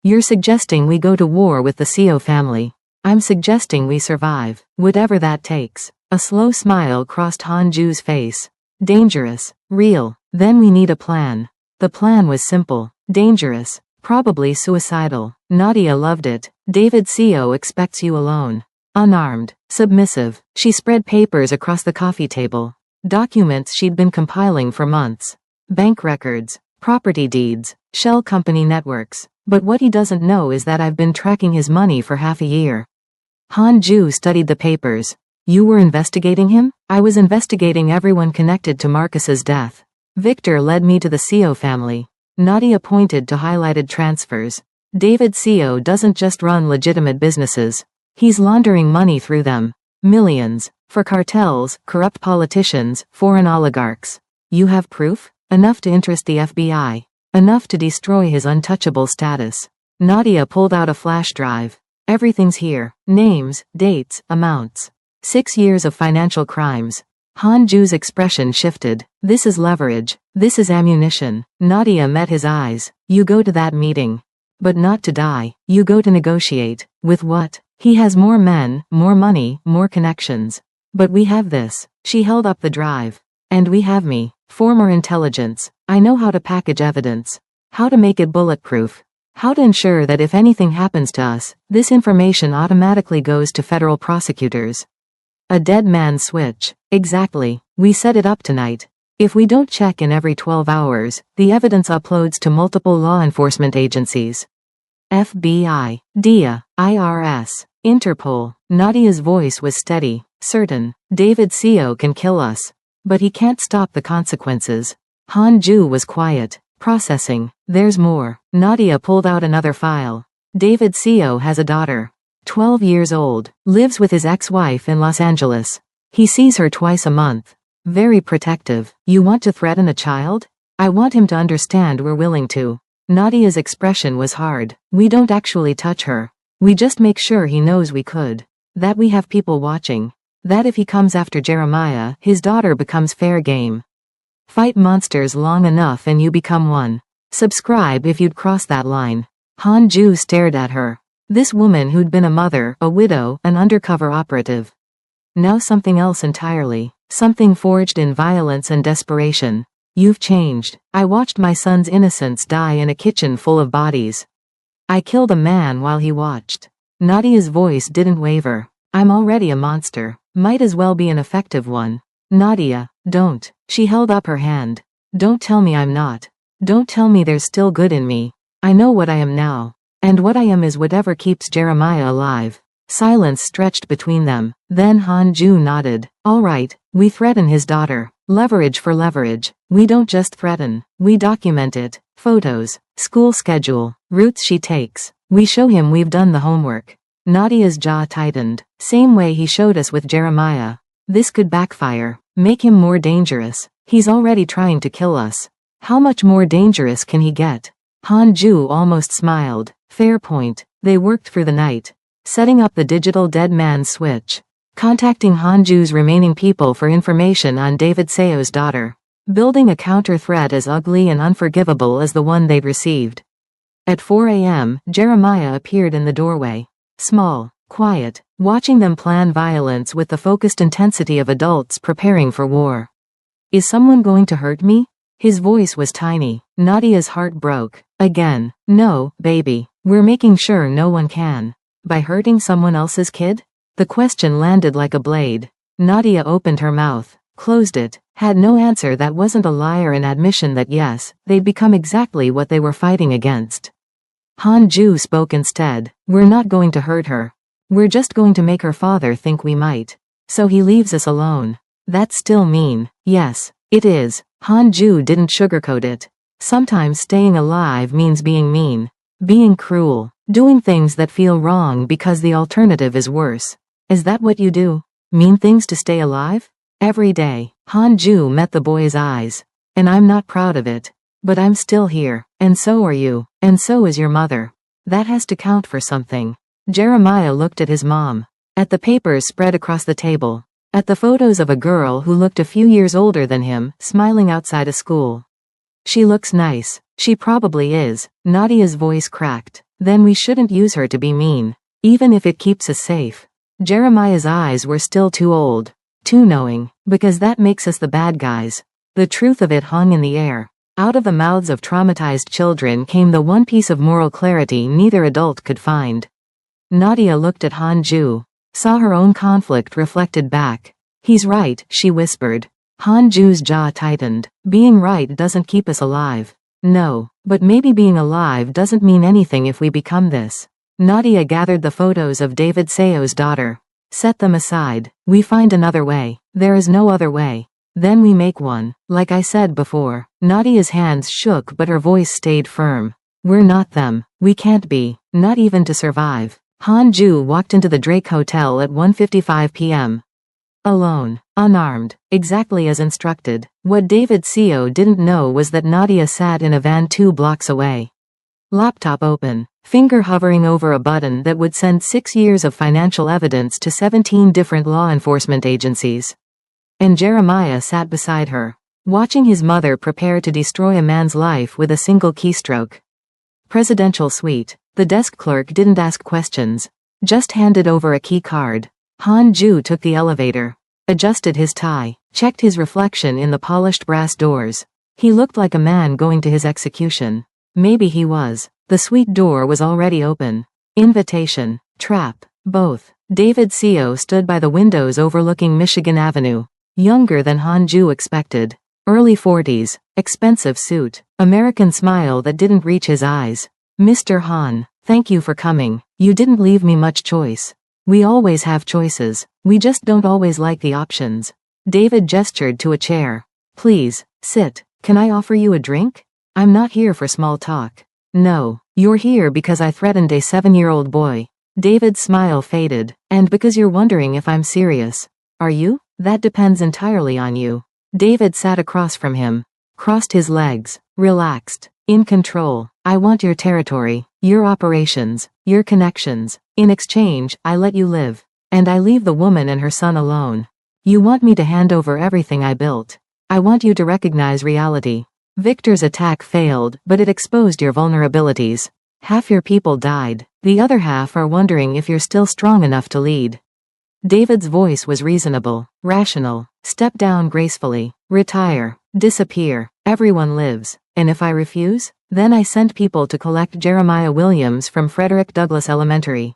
You're suggesting we go to war with the Seo family. I'm suggesting we survive, whatever that takes. A slow smile crossed Hanju's face. Dangerous. Real. Then we need a plan. The plan was simple. Dangerous. Probably suicidal. Nadia loved it. David Seo expects you alone. Unarmed. Submissive. She spread papers across the coffee table. Documents she'd been compiling for months. Bank records. Property deeds. Shell company networks. But what he doesn't know is that I've been tracking his money for half a year. Hanju studied the papers. You were investigating him? I was investigating everyone connected to Marcus's death. Victor led me to the Seo family. Nadia pointed to highlighted transfers. David Seo doesn't just run legitimate businesses. He's laundering money through them. Millions. For cartels, corrupt politicians, foreign oligarchs. You have proof? Enough to interest the FBI. Enough to destroy his untouchable status. Nadia pulled out a flash drive. Everything's here. Names, dates, amounts. 6 years of financial crimes. Hanju's expression shifted. This is leverage. This is ammunition. Nadia met his eyes. You go to that meeting. But not to die. You go to negotiate. With what? He has more men, more money, more connections. But we have this. She held up the drive. And we have me. Former intelligence. I know how to package evidence. How to make it bulletproof. How to ensure that if anything happens to us, this information automatically goes to federal prosecutors. A dead man's switch. Exactly. We set it up tonight. If we don't check in every 12 hours, the evidence uploads to multiple law enforcement agencies. FBI, DIA, IRS, Interpol. Nadia's voice was steady, certain. David Seo can kill us. But he can't stop the consequences. Han-ju was quiet, processing. There's more. Nadia pulled out another file. David Seo has a daughter. 12 years old. Lives with his ex-wife in Los Angeles. He sees her twice a month. Very protective. You want to threaten a child? I want him to understand we're willing to. Nadia's expression was hard. We don't actually touch her. We just make sure he knows we could. That we have people watching. That if he comes after Jeremiah, his daughter becomes fair game. Fight monsters long enough and you become one. Subscribe if you'd cross that line. Han-ju stared at her. This woman who'd been a mother, a widow, an undercover operative. Now something else entirely. Something forged in violence and desperation. You've changed. I watched my son's innocence die in a kitchen full of bodies. I killed a man while he watched. Nadia's voice didn't waver. I'm already a monster. Might as well be an effective one. Nadia, don't. She held up her hand. Don't tell me I'm not. Don't tell me there's still good in me. I know what I am now. And what I am is whatever keeps Jeremiah alive. Silence stretched between them. Then Han-ju nodded. All right, we threaten his daughter. Leverage for leverage. We don't just threaten. We document it. Photos. School schedule. Routes she takes. We show him we've done the homework. Nadia's jaw tightened. Same way he showed us with Jeremiah. This could backfire. Make him more dangerous. He's already trying to kill us. How much more dangerous can he get? Han-ju almost smiled. Fair point. They worked through the night. Setting up the digital dead man's switch. Contacting Han-ju's remaining people for information on David Seo's daughter. Building a counter-threat as ugly and unforgivable as the one they'd received. At 4 a.m., Jeremiah appeared in the doorway. Small, quiet, watching them plan violence with the focused intensity of adults preparing for war. Is someone going to hurt me? His voice was tiny. Nadia's heart broke. Again. No, baby. We're making sure no one can. By hurting someone else's kid? The question landed like a blade. Nadia opened her mouth, closed it, had no answer that wasn't a lie or an admission that yes, they'd become exactly what they were fighting against. Han-ju spoke instead. We're not going to hurt her. We're just going to make her father think we might. So he leaves us alone. That's still mean. Yes, it is. Han-ju didn't sugarcoat it. Sometimes staying alive means being mean. Being cruel. Doing things that feel wrong because the alternative is worse. Is that what you do? Mean things to stay alive? Every day. Han-ju met the boy's eyes. And I'm not proud of it. But I'm still here. And so are you. And so is your mother. That has to count for something. Jeremiah looked at his mom. At the papers spread across the table. At the photos of a girl who looked a few years older than him, smiling outside a school. She looks nice. She probably is. Nadia's voice cracked. Then we shouldn't use her to be mean. Even if it keeps us safe. Jeremiah's eyes were still too old. Too knowing. Because that makes us the bad guys. The truth of it hung in the air. Out of the mouths of traumatized children came the one piece of moral clarity neither adult could find. Nadia looked at Han-ju. Saw her own conflict reflected back. He's right, she whispered. Han-ju's jaw tightened. Being right doesn't keep us alive. No, but maybe being alive doesn't mean anything if we become this. Nadia gathered the photos of David Seo's daughter. Set them aside. We find another way. There is no other way. Then we make one. Like I said before. Nadia's hands shook but her voice stayed firm. We're not them. We can't be. Not even to survive. Han-ju walked into the Drake Hotel at 1:55 p.m. Alone. Unarmed. Exactly as instructed. What David Seo didn't know was that Nadia sat in a van 2 blocks away. Laptop open. Finger hovering over a button that would send 6 years of financial evidence to 17 different law enforcement agencies. And Jeremiah sat beside her. Watching his mother prepare to destroy a man's life with a single keystroke. Presidential suite. The desk clerk didn't ask questions. Just handed over a key card. Han-ju took the elevator. Adjusted his tie. Checked his reflection in the polished brass doors. He looked like a man going to his execution. Maybe he was. The suite door was already open. Invitation. Trap. Both. David Seo stood by the windows overlooking Michigan Avenue. Younger than Han-ju expected. Early 40s. Expensive suit. American smile that didn't reach his eyes. Mr. Han, thank you for coming. You didn't leave me much choice. We always have choices. We just don't always like the options. David gestured to a chair. Please, sit. Can I offer you a drink? I'm not here for small talk. No, you're here because I threatened a 7-year-old boy. David's smile faded. And because you're wondering if I'm serious. Are you? That depends entirely on you. David sat across from him. Crossed his legs. Relaxed. In control. I want your territory, your operations, your connections. In exchange, I let you live. And I leave the woman and her son alone. You want me to hand over everything I built. I want you to recognize reality. Victor's attack failed, but it exposed your vulnerabilities. Half your people died. The other half are wondering if you're still strong enough to lead. David's voice was reasonable, rational. Step down gracefully. Retire. Disappear. Everyone lives. And if I refuse? Then I sent people to collect Jeremiah Williams from Frederick Douglass Elementary.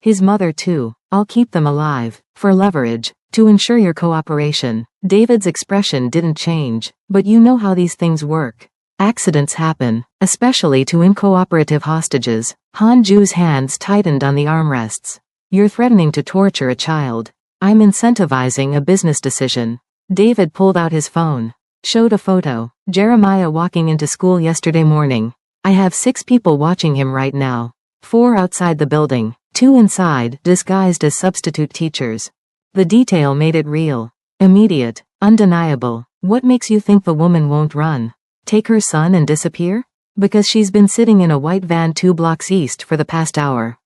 His mother too. I'll keep them alive. For leverage. To ensure your cooperation. David's expression didn't change. But you know how these things work. Accidents happen. Especially to uncooperative hostages. Hanju's hands tightened on the armrests. You're threatening to torture a child. I'm incentivizing a business decision. David pulled out his phone. Showed a photo. Jeremiah walking into school yesterday morning. I have 6 people watching him right now. 4 outside the building. 2 inside, disguised as substitute teachers. The detail made it real. Immediate. Undeniable. What makes you think the woman won't run? Take her son and disappear? Because she's been sitting in a white van 2 blocks east for the past hour.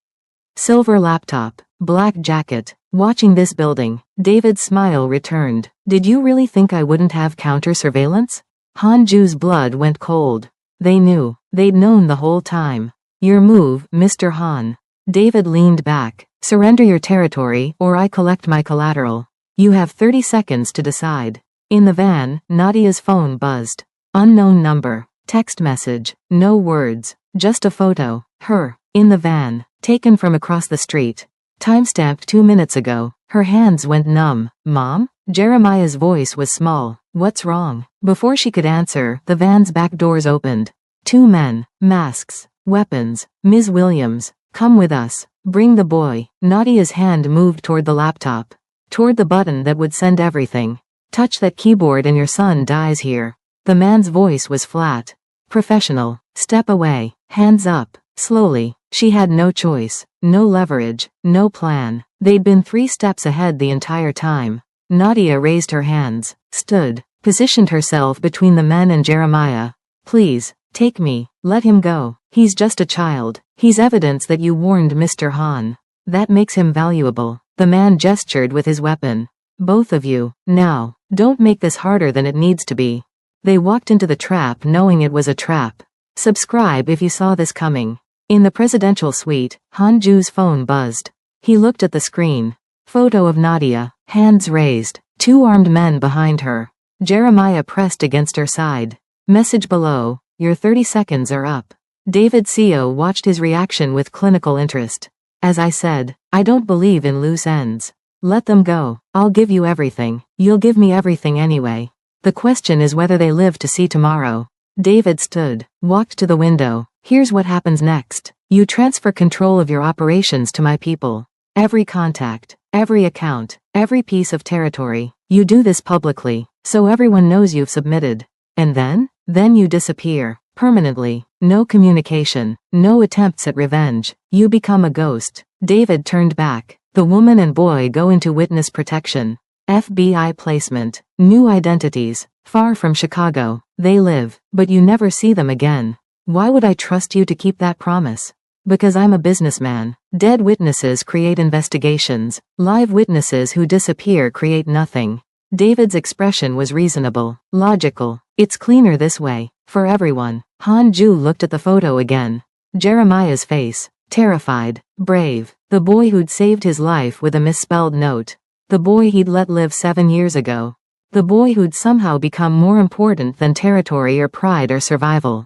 Silver laptop. Black jacket. Watching this building. David's smile returned. Did you really think I wouldn't have counter-surveillance? Hanju's blood went cold. They knew. They'd known the whole time. Your move, Mr. Han. David leaned back. Surrender your territory, or I collect my collateral. You have 30 seconds to decide. In the van, Nadia's phone buzzed. Unknown number. Text message. No words. Just a photo. Her. In the van. Taken from across the street. Timestamped 2 minutes ago. Her hands went numb. Mom? Jeremiah's voice was small. What's wrong? Before she could answer, the van's back doors opened. 2 men. Masks. Weapons. Ms. Williams. Come with us. Bring the boy. Nadia's hand moved toward the laptop. Toward the button that would send everything. Touch that keyboard and your son dies here. The man's voice was flat. Professional. Step away. Hands up. Slowly. She had no choice. No leverage. No plan. They'd been 3 steps ahead the entire time. Nadia raised her hands. Stood. Positioned herself between the men and Jeremiah. Please. Take me. Let him go. He's just a child. He's evidence that you warned Mr. Han. That makes him valuable. The man gestured with his weapon. Both of you. Now. Don't make this harder than it needs to be. They walked into the trap knowing it was a trap. Subscribe if you saw this coming. In the presidential suite, Hanju's phone buzzed. He looked at the screen. Photo of Nadia. Hands raised. 2 armed men behind her. Jeremiah pressed against her side. Message below. Your 30 seconds are up. David Co watched his reaction with clinical interest. As I said, I don't believe in loose ends. Let them go. I'll give you everything. You'll give me everything anyway. The question is whether they live to see tomorrow. David stood, walked to the window. Here's what happens next. You transfer control of your operations to my people. Every contact, every account, every piece of territory. You do this publicly, so everyone knows you've submitted. And then you disappear. Permanently. No communication. No attempts at revenge. You become a ghost. David turned back. The woman and boy go into witness protection. FBI placement. New identities. Far from Chicago. They live, but you never see them again. Why would I trust you to keep that promise? Because I'm a businessman. Dead witnesses create investigations. Live witnesses who disappear create nothing. David's expression was reasonable. Logical. It's cleaner this way. For everyone. Hanju looked at the photo again. Jeremiah's face. Terrified. Brave. The boy who'd saved his life with a misspelled note. The boy he'd let live 7 years ago. The boy who'd somehow become more important than territory or pride or survival.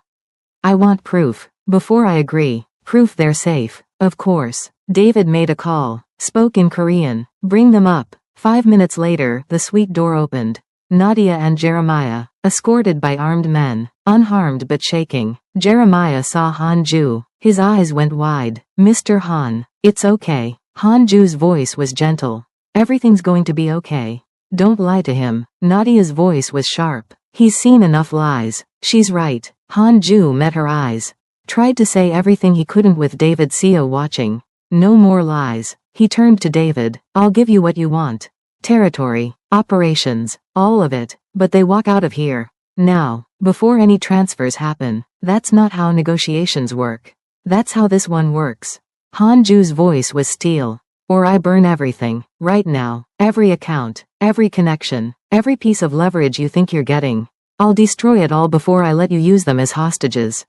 I want proof. Before I agree. Proof they're safe. Of course. David made a call. Spoke in Korean. Bring them up. 5 minutes later, the suite door opened. Nadia and Jeremiah, escorted by armed men, unharmed but shaking. Jeremiah saw Hanju. His eyes went wide. Mr. Han, it's okay. Hanju's voice was gentle. Everything's going to be okay. Don't lie to him. Nadia's voice was sharp. He's seen enough lies. She's right. Hanju met her eyes. Tried to say everything he couldn't with David Seo watching. No more lies. He turned to David. I'll give you what you want. Territory, operations, all of it, but they walk out of here. Now, before any transfers happen. That's not how negotiations work. That's how this one works. Hanju's voice was steel. Or I burn everything, right now, every account, every connection, every piece of leverage you think you're getting. I'll destroy it all before I let you use them as hostages.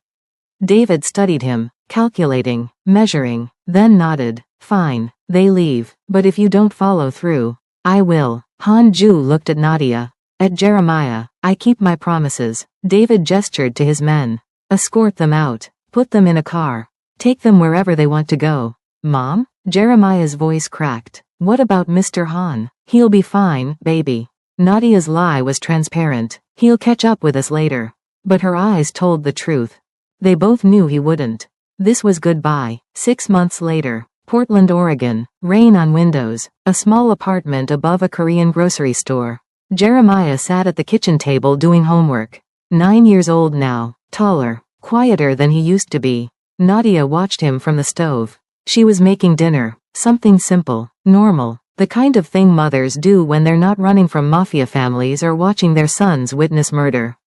David studied him, calculating, measuring, then nodded. Fine, they leave, but if you don't follow through, I will. Hanju looked at Nadia. At Jeremiah, I keep my promises. David gestured to his men. Escort them out. Put them in a car. Take them wherever they want to go. Mom? Jeremiah's voice cracked. What about Mr. Han? He'll be fine, baby. Nadia's lie was transparent. He'll catch up with us later. But her eyes told the truth. They both knew he wouldn't. This was goodbye. 6 months later. Portland, Oregon. Rain on windows. A small apartment above a Korean grocery store. Jeremiah sat at the kitchen table doing homework. 9 years old now. Taller. Quieter than he used to be. Nadia watched him from the stove. She was making dinner. Something simple. Normal. The kind of thing mothers do when they're not running from mafia families or watching their sons witness murder.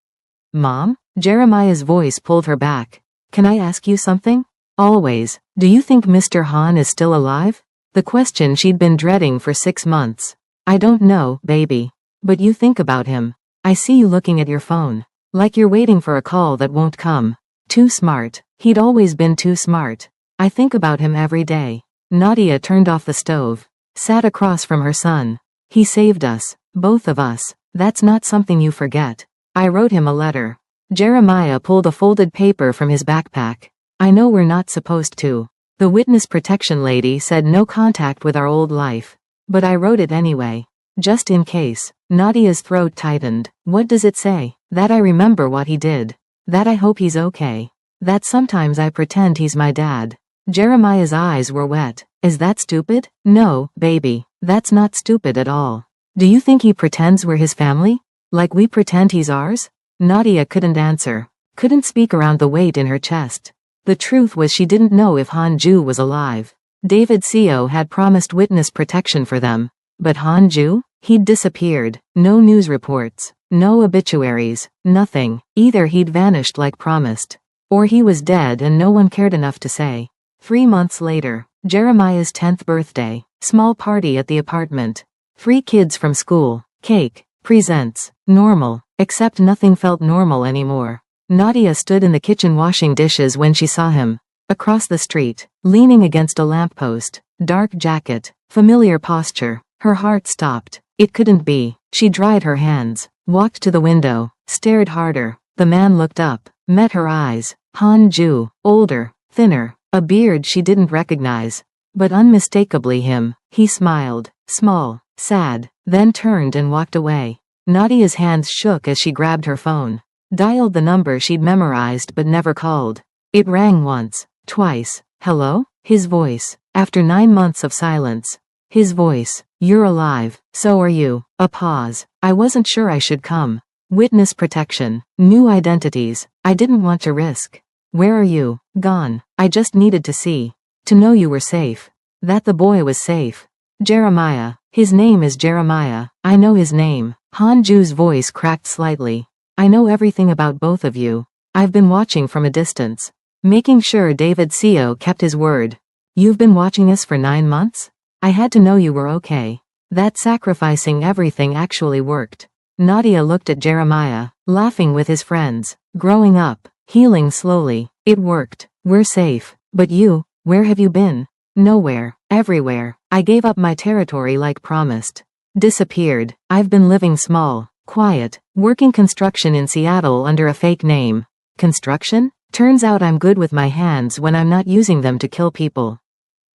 Mom? Jeremiah's voice pulled her back. Can I ask you something? Always. Do you think Mr. Han is still alive? The question she'd been dreading for 6 months. I don't know, baby. But you think about him. I see you looking at your phone. Like you're waiting for a call that won't come. Too smart. He'd always been too smart. I think about him every day. Nadia turned off the stove. Sat across from her son. He saved us. Both of us. That's not something you forget. I wrote him a letter. Jeremiah pulled a folded paper from his backpack. I know we're not supposed to. The witness protection lady said no contact with our old life. But I wrote it anyway. Just in case. Nadia's throat tightened. What does it say? That I remember what he did. That I hope he's okay. That sometimes I pretend he's my dad. Jeremiah's eyes were wet. Is that stupid? No, baby. That's not stupid at all. Do you think he pretends we're his family? Like we pretend he's ours? Nadia couldn't answer. Couldn't speak around the weight in her chest. The truth was she didn't know if Hanju was alive. David Seo had promised witness protection for them. But Hanju? He'd disappeared. No news reports. No obituaries. Nothing. Either he'd vanished like promised. Or he was dead and no one cared enough to say. 3 months later. Jeremiah's 10th birthday. Small party at the apartment. 3 kids from school. Cake. Presents. Normal. Except nothing felt normal anymore. Nadia stood in the kitchen washing dishes when she saw him. Across the street. Leaning against a lamppost. Dark jacket. Familiar posture. Her heart stopped. It couldn't be. She dried her hands. Walked to the window. Stared harder. The man looked up. Met her eyes. Hanju. Older. Thinner. A beard she didn't recognize. But unmistakably him. He smiled. Small. Sad. Then turned and walked away. Nadia's hands shook as she grabbed her phone. Dialed the number she'd memorized but never called. It rang once. Twice. Hello? His voice. After 9 months of silence. His voice. You're alive. So are you. A pause. I wasn't sure I should come. Witness protection. New identities. I didn't want to risk. Where are you? Gone. I just needed to see. To know you were safe. That the boy was safe. Jeremiah. His name is Jeremiah. I know his name. Hanju's voice cracked slightly. I know everything about both of you. I've been watching from a distance. Making sure David Seo kept his word. You've been watching us for 9 months? I had to know you were okay. That sacrificing everything actually worked. Nadia looked at Jeremiah, laughing with his friends. Growing up. Healing slowly. It worked. We're safe. But you, where have you been? Nowhere. Everywhere. I gave up my territory like promised. Disappeared. I've been living small. Quiet. Working construction in Seattle under a fake name. Construction? Turns out I'm good with my hands when I'm not using them to kill people.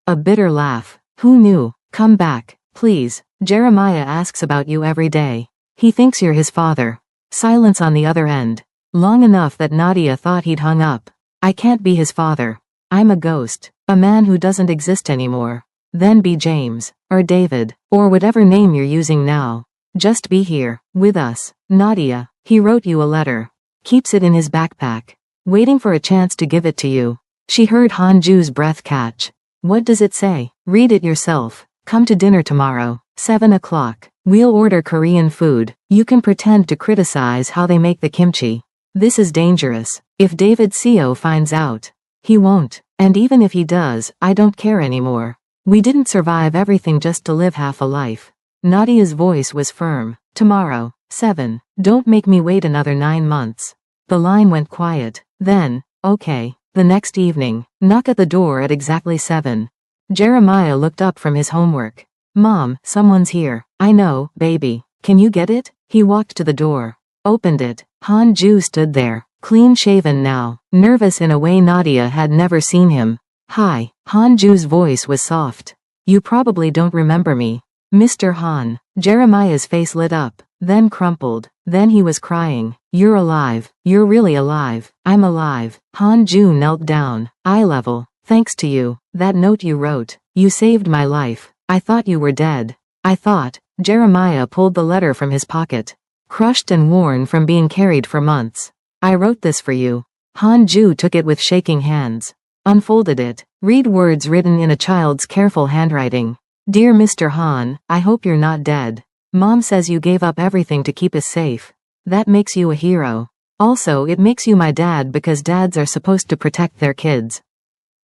A bitter laugh. Who knew? Come back, please. Jeremiah asks about you every day. He thinks you're his father. Silence on the other end. Long enough that Nadia thought he'd hung up. I can't be his father. I'm a ghost. A man who doesn't exist anymore. Then be James. Or David. Or whatever name you're using now. Just be here, with us. Nadia, he wrote you a letter. Keeps it in his backpack. Waiting for a chance to give it to you. She heard Hanju's breath catch. What does it say? Read it yourself. Come to dinner tomorrow, 7 o'clock. We'll order Korean food. You can pretend to criticize how they make the kimchi. This is dangerous. If David Seo finds out. He won't. And even if he does, I don't care anymore. We didn't survive everything just to live half a life. Nadia's voice was firm. Tomorrow, 7. Don't make me wait another 9 months. The line went quiet. Then, okay. The next evening, knock at the door at exactly 7. Jeremiah looked up from his homework. Mom, someone's here. I know, baby. Can you get it? He walked to the door. Opened it. Han-ju stood there, clean-shaven now, nervous in a way Nadia had never seen him. Hi. Han-ju's voice was soft. You probably don't remember me. Mr. Han. Jeremiah's face lit up, then crumpled. Then he was crying. You're alive. You're really alive. I'm alive. Han-ju knelt down, eye level. Thanks to you. That note you wrote. You saved my life. I thought you were dead. I thought. Jeremiah pulled the letter from his pocket. Crushed and worn from being carried for months. I wrote this for you. Han-ju took it with shaking hands. Unfolded it. Read words written in a child's careful handwriting. Dear Mr. Han, I hope you're not dead. Mom says you gave up everything to keep us safe. That makes you a hero. Also, it makes you my dad because dads are supposed to protect their kids.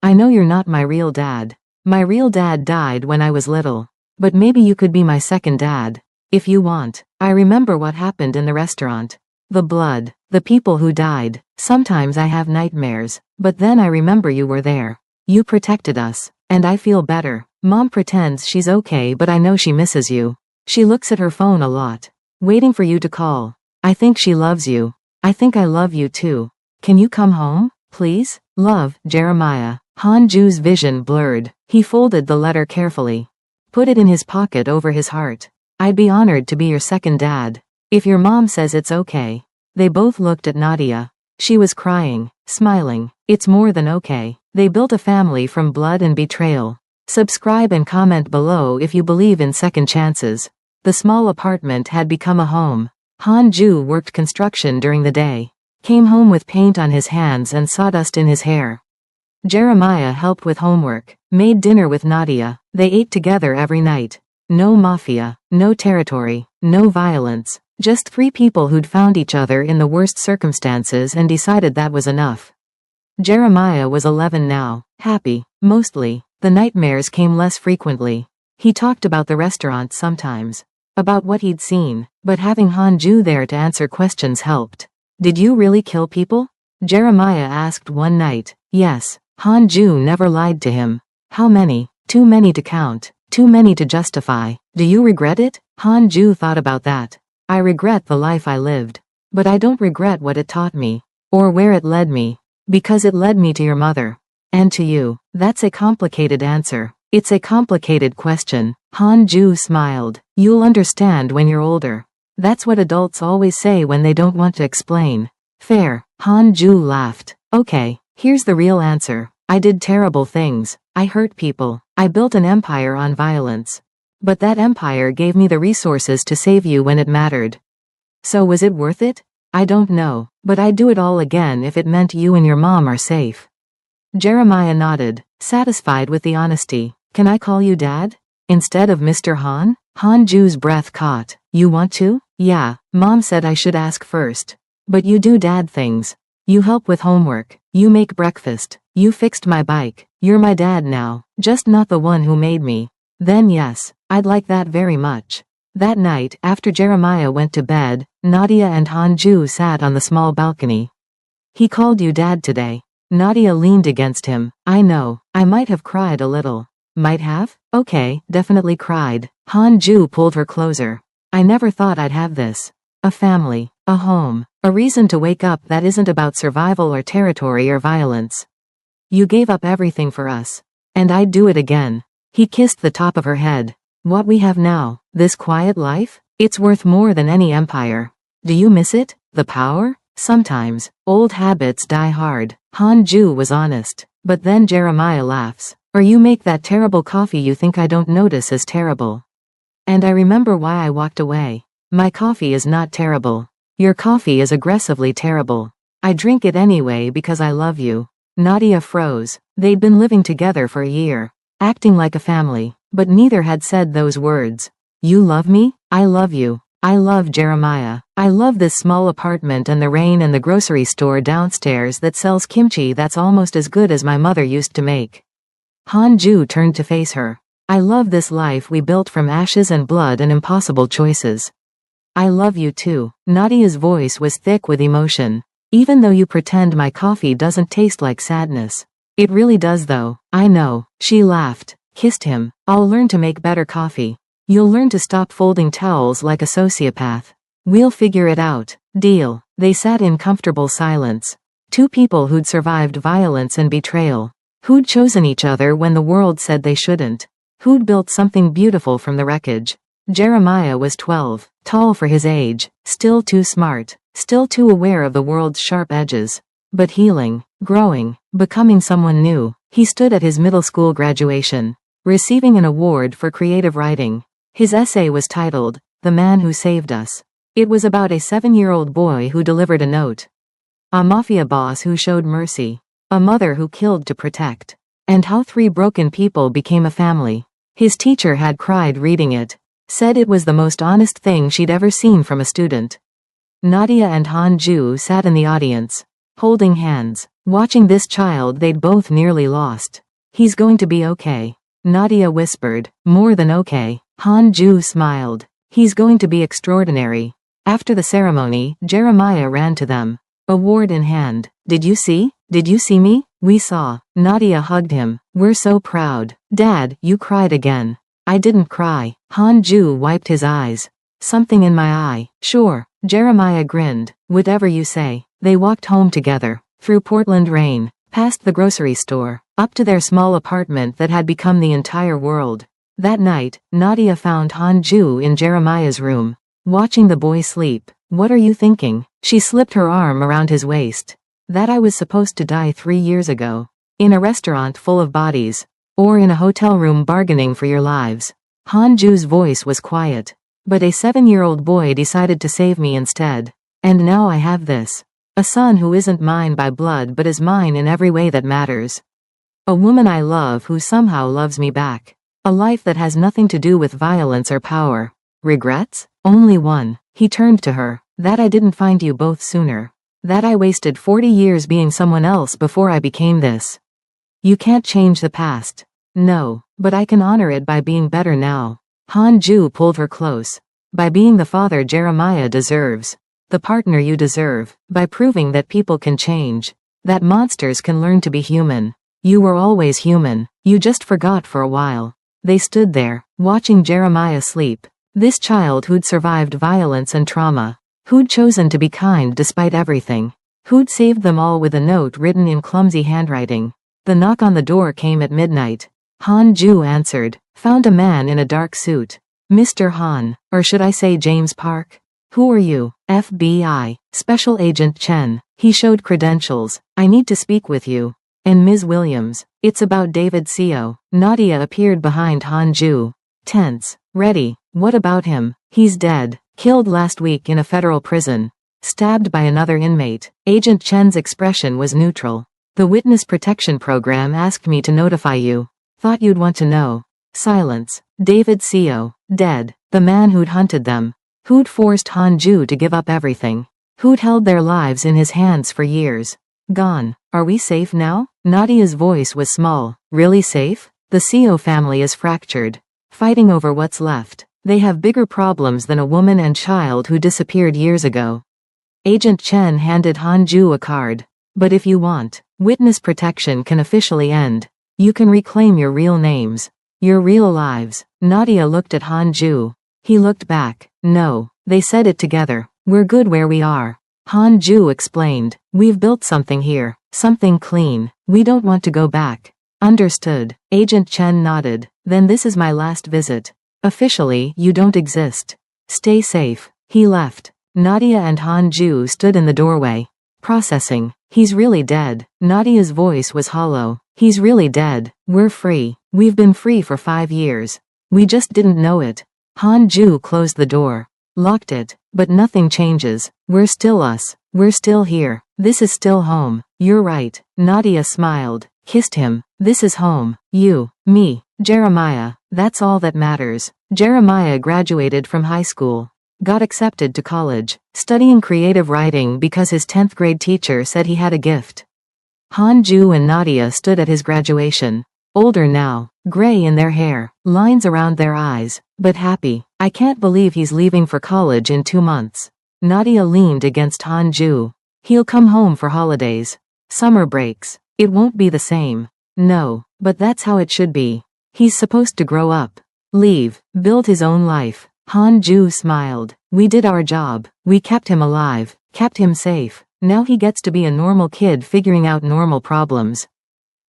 I know you're not my real dad. My real dad died when I was little. But maybe you could be my second dad. If you want. I remember what happened in the restaurant. The blood. The people who died. Sometimes I have nightmares. But then I remember you were there. You protected us. And I feel better. Mom pretends she's okay but I know she misses you. She looks at her phone a lot. Waiting for you to call. I think she loves you. I think I love you too. Can you come home, please? Love, Jeremiah. Han-ju's vision blurred. He folded the letter carefully. Put it in his pocket over his heart. I'd be honored to be your second dad. If your mom says it's okay. They both looked at Nadia. She was crying, smiling. It's more than okay. They built a family from blood and betrayal. Subscribe and comment below if you believe in second chances. The small apartment had become a home. Han-ju worked construction during the day. Came home with paint on his hands and sawdust in his hair. Jeremiah helped with homework. Made dinner with Nadia. They ate together every night. No mafia, no territory, no violence. Just 3 people who'd found each other in the worst circumstances and decided that was enough. Jeremiah was 11 now. Happy. Mostly. The nightmares came less frequently. He talked about the restaurant sometimes. About what he'd seen. But having Han-ju there to answer questions helped. Did you really kill people? Jeremiah asked one night. Yes. Han-ju never lied to him. How many? Too many to count. Too many to justify. Do you regret it? Han-ju thought about that. I regret the life I lived. But I don't regret what it taught me. Or where it led me. Because it led me to your mother. And to you. That's a complicated answer. It's a complicated question. Han-ju smiled. You'll understand when you're older. That's what adults always say when they don't want to explain. Fair. Han-ju laughed. Okay, here's the real answer. I did terrible things. I hurt people. I built an empire on violence. But that empire gave me the resources to save you when it mattered. So was it worth it? I don't know, but I'd do it all again if it meant you and your mom are safe. Jeremiah nodded, satisfied with the honesty. Can I call you Dad? Instead of Mr. Han? Han-ju's breath caught. You want to? Yeah, Mom said I should ask first. But you do dad things. You help with homework. You make breakfast. You fixed my bike. You're my dad now, just not the one who made me. Then yes, I'd like that very much. That night, after Jeremiah went to bed, Nadia and Han-ju sat on the small balcony. He called you Dad today. Nadia leaned against him. I know, I might have cried a little. Might have? Okay, definitely cried. Han-ju pulled her closer. I never thought I'd have this. A family, a home, a reason to wake up that isn't about survival or territory or violence. You gave up everything for us. And I'd do it again. He kissed the top of her head. What we have now, this quiet life, it's worth more than any empire. Do you miss it? The power? Sometimes. Old habits die hard. Han-ju was honest. But then Jeremiah laughs. Or you make that terrible coffee you think I don't notice as terrible. And I remember why I walked away. My coffee is not terrible. Your coffee is aggressively terrible. I drink it anyway because I love you. Nadia froze. They'd been living together for a year, acting like a family, but neither had said those words. You love me? I love you. I love Jeremiah. I love this small apartment and the rain and the grocery store downstairs that sells kimchi that's almost as good as my mother used to make. Hanju turned to face her. I love this life we built from ashes and blood and impossible choices. I love you too. Nadia's voice was thick with emotion. Even though you pretend my coffee doesn't taste like sadness. It really does though. I know. She laughed, kissed him. I'll learn to make better coffee. You'll learn to stop folding towels like a sociopath. We'll figure it out. Deal. They sat in comfortable silence. Two people who'd survived violence and betrayal. Who'd chosen each other when the world said they shouldn't. Who'd built something beautiful from the wreckage. Jeremiah was 12, tall for his age, still too smart, still too aware of the world's sharp edges. But healing, growing, becoming someone new. He stood at his middle school graduation, receiving an award for creative writing. His essay was titled, The Man Who Saved Us. It was about a 7-year-old boy who delivered a note. A mafia boss who showed mercy. A mother who killed to protect. And how 3 broken people became a family. His teacher had cried reading it. Said it was the most honest thing she'd ever seen from a student. Nadia and Hanju sat in the audience, holding hands, watching this child they'd both nearly lost. He's going to be okay. Nadia whispered, more than okay. Hanju smiled. He's going to be extraordinary. After the ceremony, Jeremiah ran to them, award in hand. Did you see? Did you see me? We saw. Nadia hugged him. We're so proud. Dad, you cried again. I didn't cry. Hanju wiped his eyes. Something in my eye. Sure. Jeremiah grinned. Whatever you say. They walked home together, through Portland rain, past the grocery store, up to their small apartment that had become the entire world. That night, Nadia found Hanju in Jeremiah's room, watching the boy sleep. What are you thinking? She slipped her arm around his waist. That I was supposed to die 3 years ago. In a restaurant full of bodies. Or in a hotel room bargaining for your lives. Hanju's voice was quiet. But a 7-year-old boy decided to save me instead. And now I have this. A son who isn't mine by blood but is mine in every way that matters. A woman I love who somehow loves me back. A life that has nothing to do with violence or power. Regrets? Only one. He turned to her. That I didn't find you both sooner. That I wasted 40 years being someone else before I became this. You can't change the past. No, but I can honor it by being better now. Hanju pulled her close. By being the father Jeremiah deserves. The partner you deserve. By proving that people can change. That monsters can learn to be human. You were always human. You just forgot for a while. They stood there, watching Jeremiah sleep. This child who'd survived violence and trauma. Who'd chosen to be kind despite everything. Who'd saved them all with a note written in clumsy handwriting. The knock on the door came at midnight. Hanju answered. Found a man in a dark suit. Mr. Han, or should I say James Park? Who are you? FBI, Special Agent Chen. He showed credentials. I need to speak with you. And Ms. Williams. It's about David Seo. Nadia appeared behind Hanju. Tense. Ready. What about him? He's dead. Killed last week in a federal prison. Stabbed by another inmate. Agent Chen's expression was neutral. The Witness Protection Program asked me to notify you. Thought you'd want to know. Silence. David Seo. Dead. The man who'd hunted them. Who'd forced Hanju to give up everything. Who'd held their lives in his hands for years. Gone. Are we safe now? Nadia's voice was small. Really safe? The Seo family is fractured. Fighting over what's left. They have bigger problems than a woman and child who disappeared years ago. Agent Chen handed Hanju a card. But if you want, witness protection can officially end. You can reclaim your real names. Your real lives. Nadia looked at Hanju. He looked back. No. They said it together. We're good where we are. Hanju explained. We've built something here. Something clean. We don't want to go back. Understood. Agent Chen nodded. Then this is my last visit. Officially, you don't exist. Stay safe. He left. Nadia and Hanju stood in the doorway. Processing. He's really dead. Nadia's voice was hollow. He's really dead. We're free. We've been free for 5 years. We just didn't know it. Hanju closed the door. locked it, but nothing changes. We're still us. We're still here. This is still home. You're right. Nadia smiled, kissed him. This is home. You, me, Jeremiah. That's all that matters. Jeremiah graduated from high school. Got accepted to college, studying creative writing because his 10th grade teacher said he had a gift. Hanju and Nadia stood at his graduation. Older now, gray in their hair, lines around their eyes, but happy. I can't believe he's leaving for college in 2 months. Nadia leaned against Hanju. He'll come home for holidays. Summer breaks. It won't be the same. No, but that's how it should be. He's supposed to grow up. Leave, build his own life. Hanju smiled. We did our job. We kept him alive, kept him safe. Now he gets to be a normal kid figuring out normal problems.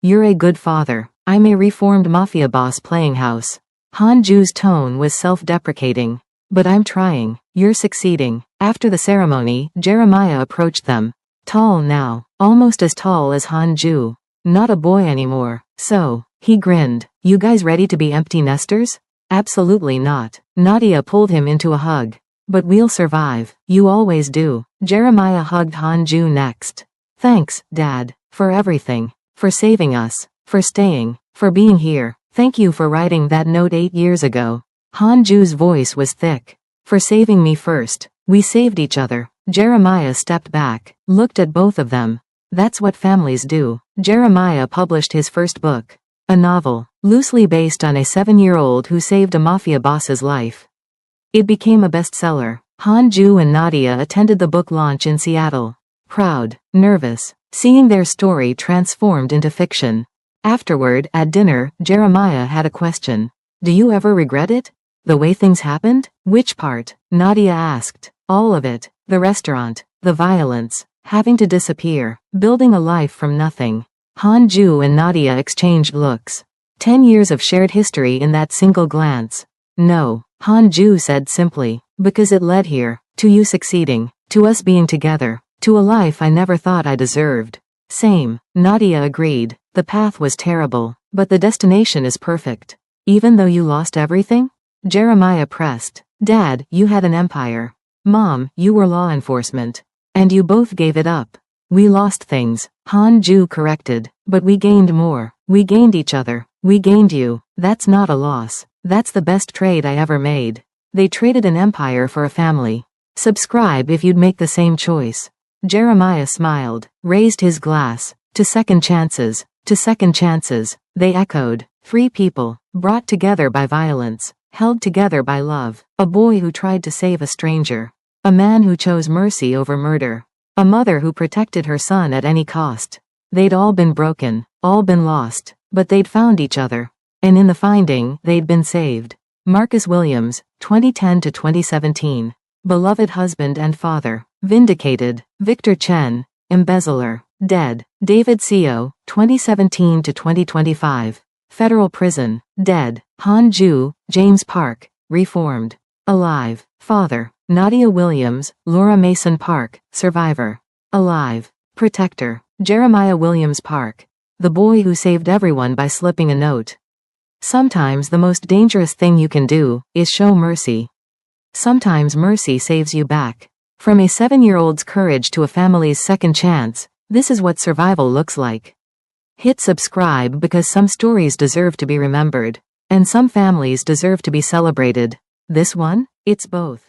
You're a good father. I'm a reformed mafia boss playing house. Hanju's tone was self-deprecating. But I'm trying. You're succeeding. After the ceremony, Jeremiah approached them. Tall now, almost as tall as Hanju. Not a boy anymore. So, he grinned. You guys ready to be empty nesters? Absolutely not. Nadia pulled him into a hug. But we'll survive. You always do. Jeremiah hugged Hanju next. Thanks, Dad, for everything. For saving us. For staying. For being here. Thank you for writing that note 8 years ago. Hanju's voice was thick. For saving me first. We saved each other. Jeremiah stepped back, looked at both of them. That's what families do. Jeremiah published his first book. A novel, loosely based on a 7-year-old who saved a mafia boss's life. It became a bestseller. Hanju and Nadia attended the book launch in Seattle. Proud, nervous, seeing their story transformed into fiction. Afterward, at dinner, Jeremiah had a question. Do you ever regret it? The way things happened? Which part? Nadia asked. All of it. The restaurant. The violence. Having to disappear. Building a life from nothing. Hanju and Nadia exchanged looks. 10 years of shared history in that single glance. No, Hanju said simply. Because it led here. To you succeeding. To us being together. To a life I never thought I deserved. Same. Nadia agreed. The path was terrible. But the destination is perfect. Even though you lost everything? Jeremiah pressed. Dad, you had an empire. Mom, you were law enforcement. And you both gave it up. We lost things, Hanju corrected. But we gained more. We gained each other. We gained you. That's not a loss. That's the best trade I ever made. They traded an empire for a family. Subscribe if you'd make the same choice. Jeremiah smiled, raised his glass. To second chances. To second chances. They echoed. 3 people, brought together by violence. Held together by love. A boy who tried to save a stranger. A man who chose mercy over murder. A mother who protected her son at any cost. They'd all been broken, all been lost, but they'd found each other. And in the finding, they'd been saved. Marcus Williams, 2010 to 2017. Beloved husband and father. Vindicated. Victor Chen, embezzler. Dead. David Seo, 2017 to 2025. Federal prison. Dead. Hanju, James Park, reformed. Alive. Father. Nadia Williams, Laura Mason Park, survivor. Alive. Protector. Jeremiah Williams Park. The boy who saved everyone by slipping a note. Sometimes the most dangerous thing you can do is show mercy. Sometimes mercy saves you back. From a 7-year-old's courage to a family's second chance, this is what survival looks like. Hit subscribe because some stories deserve to be remembered. And some families deserve to be celebrated. This one? It's both.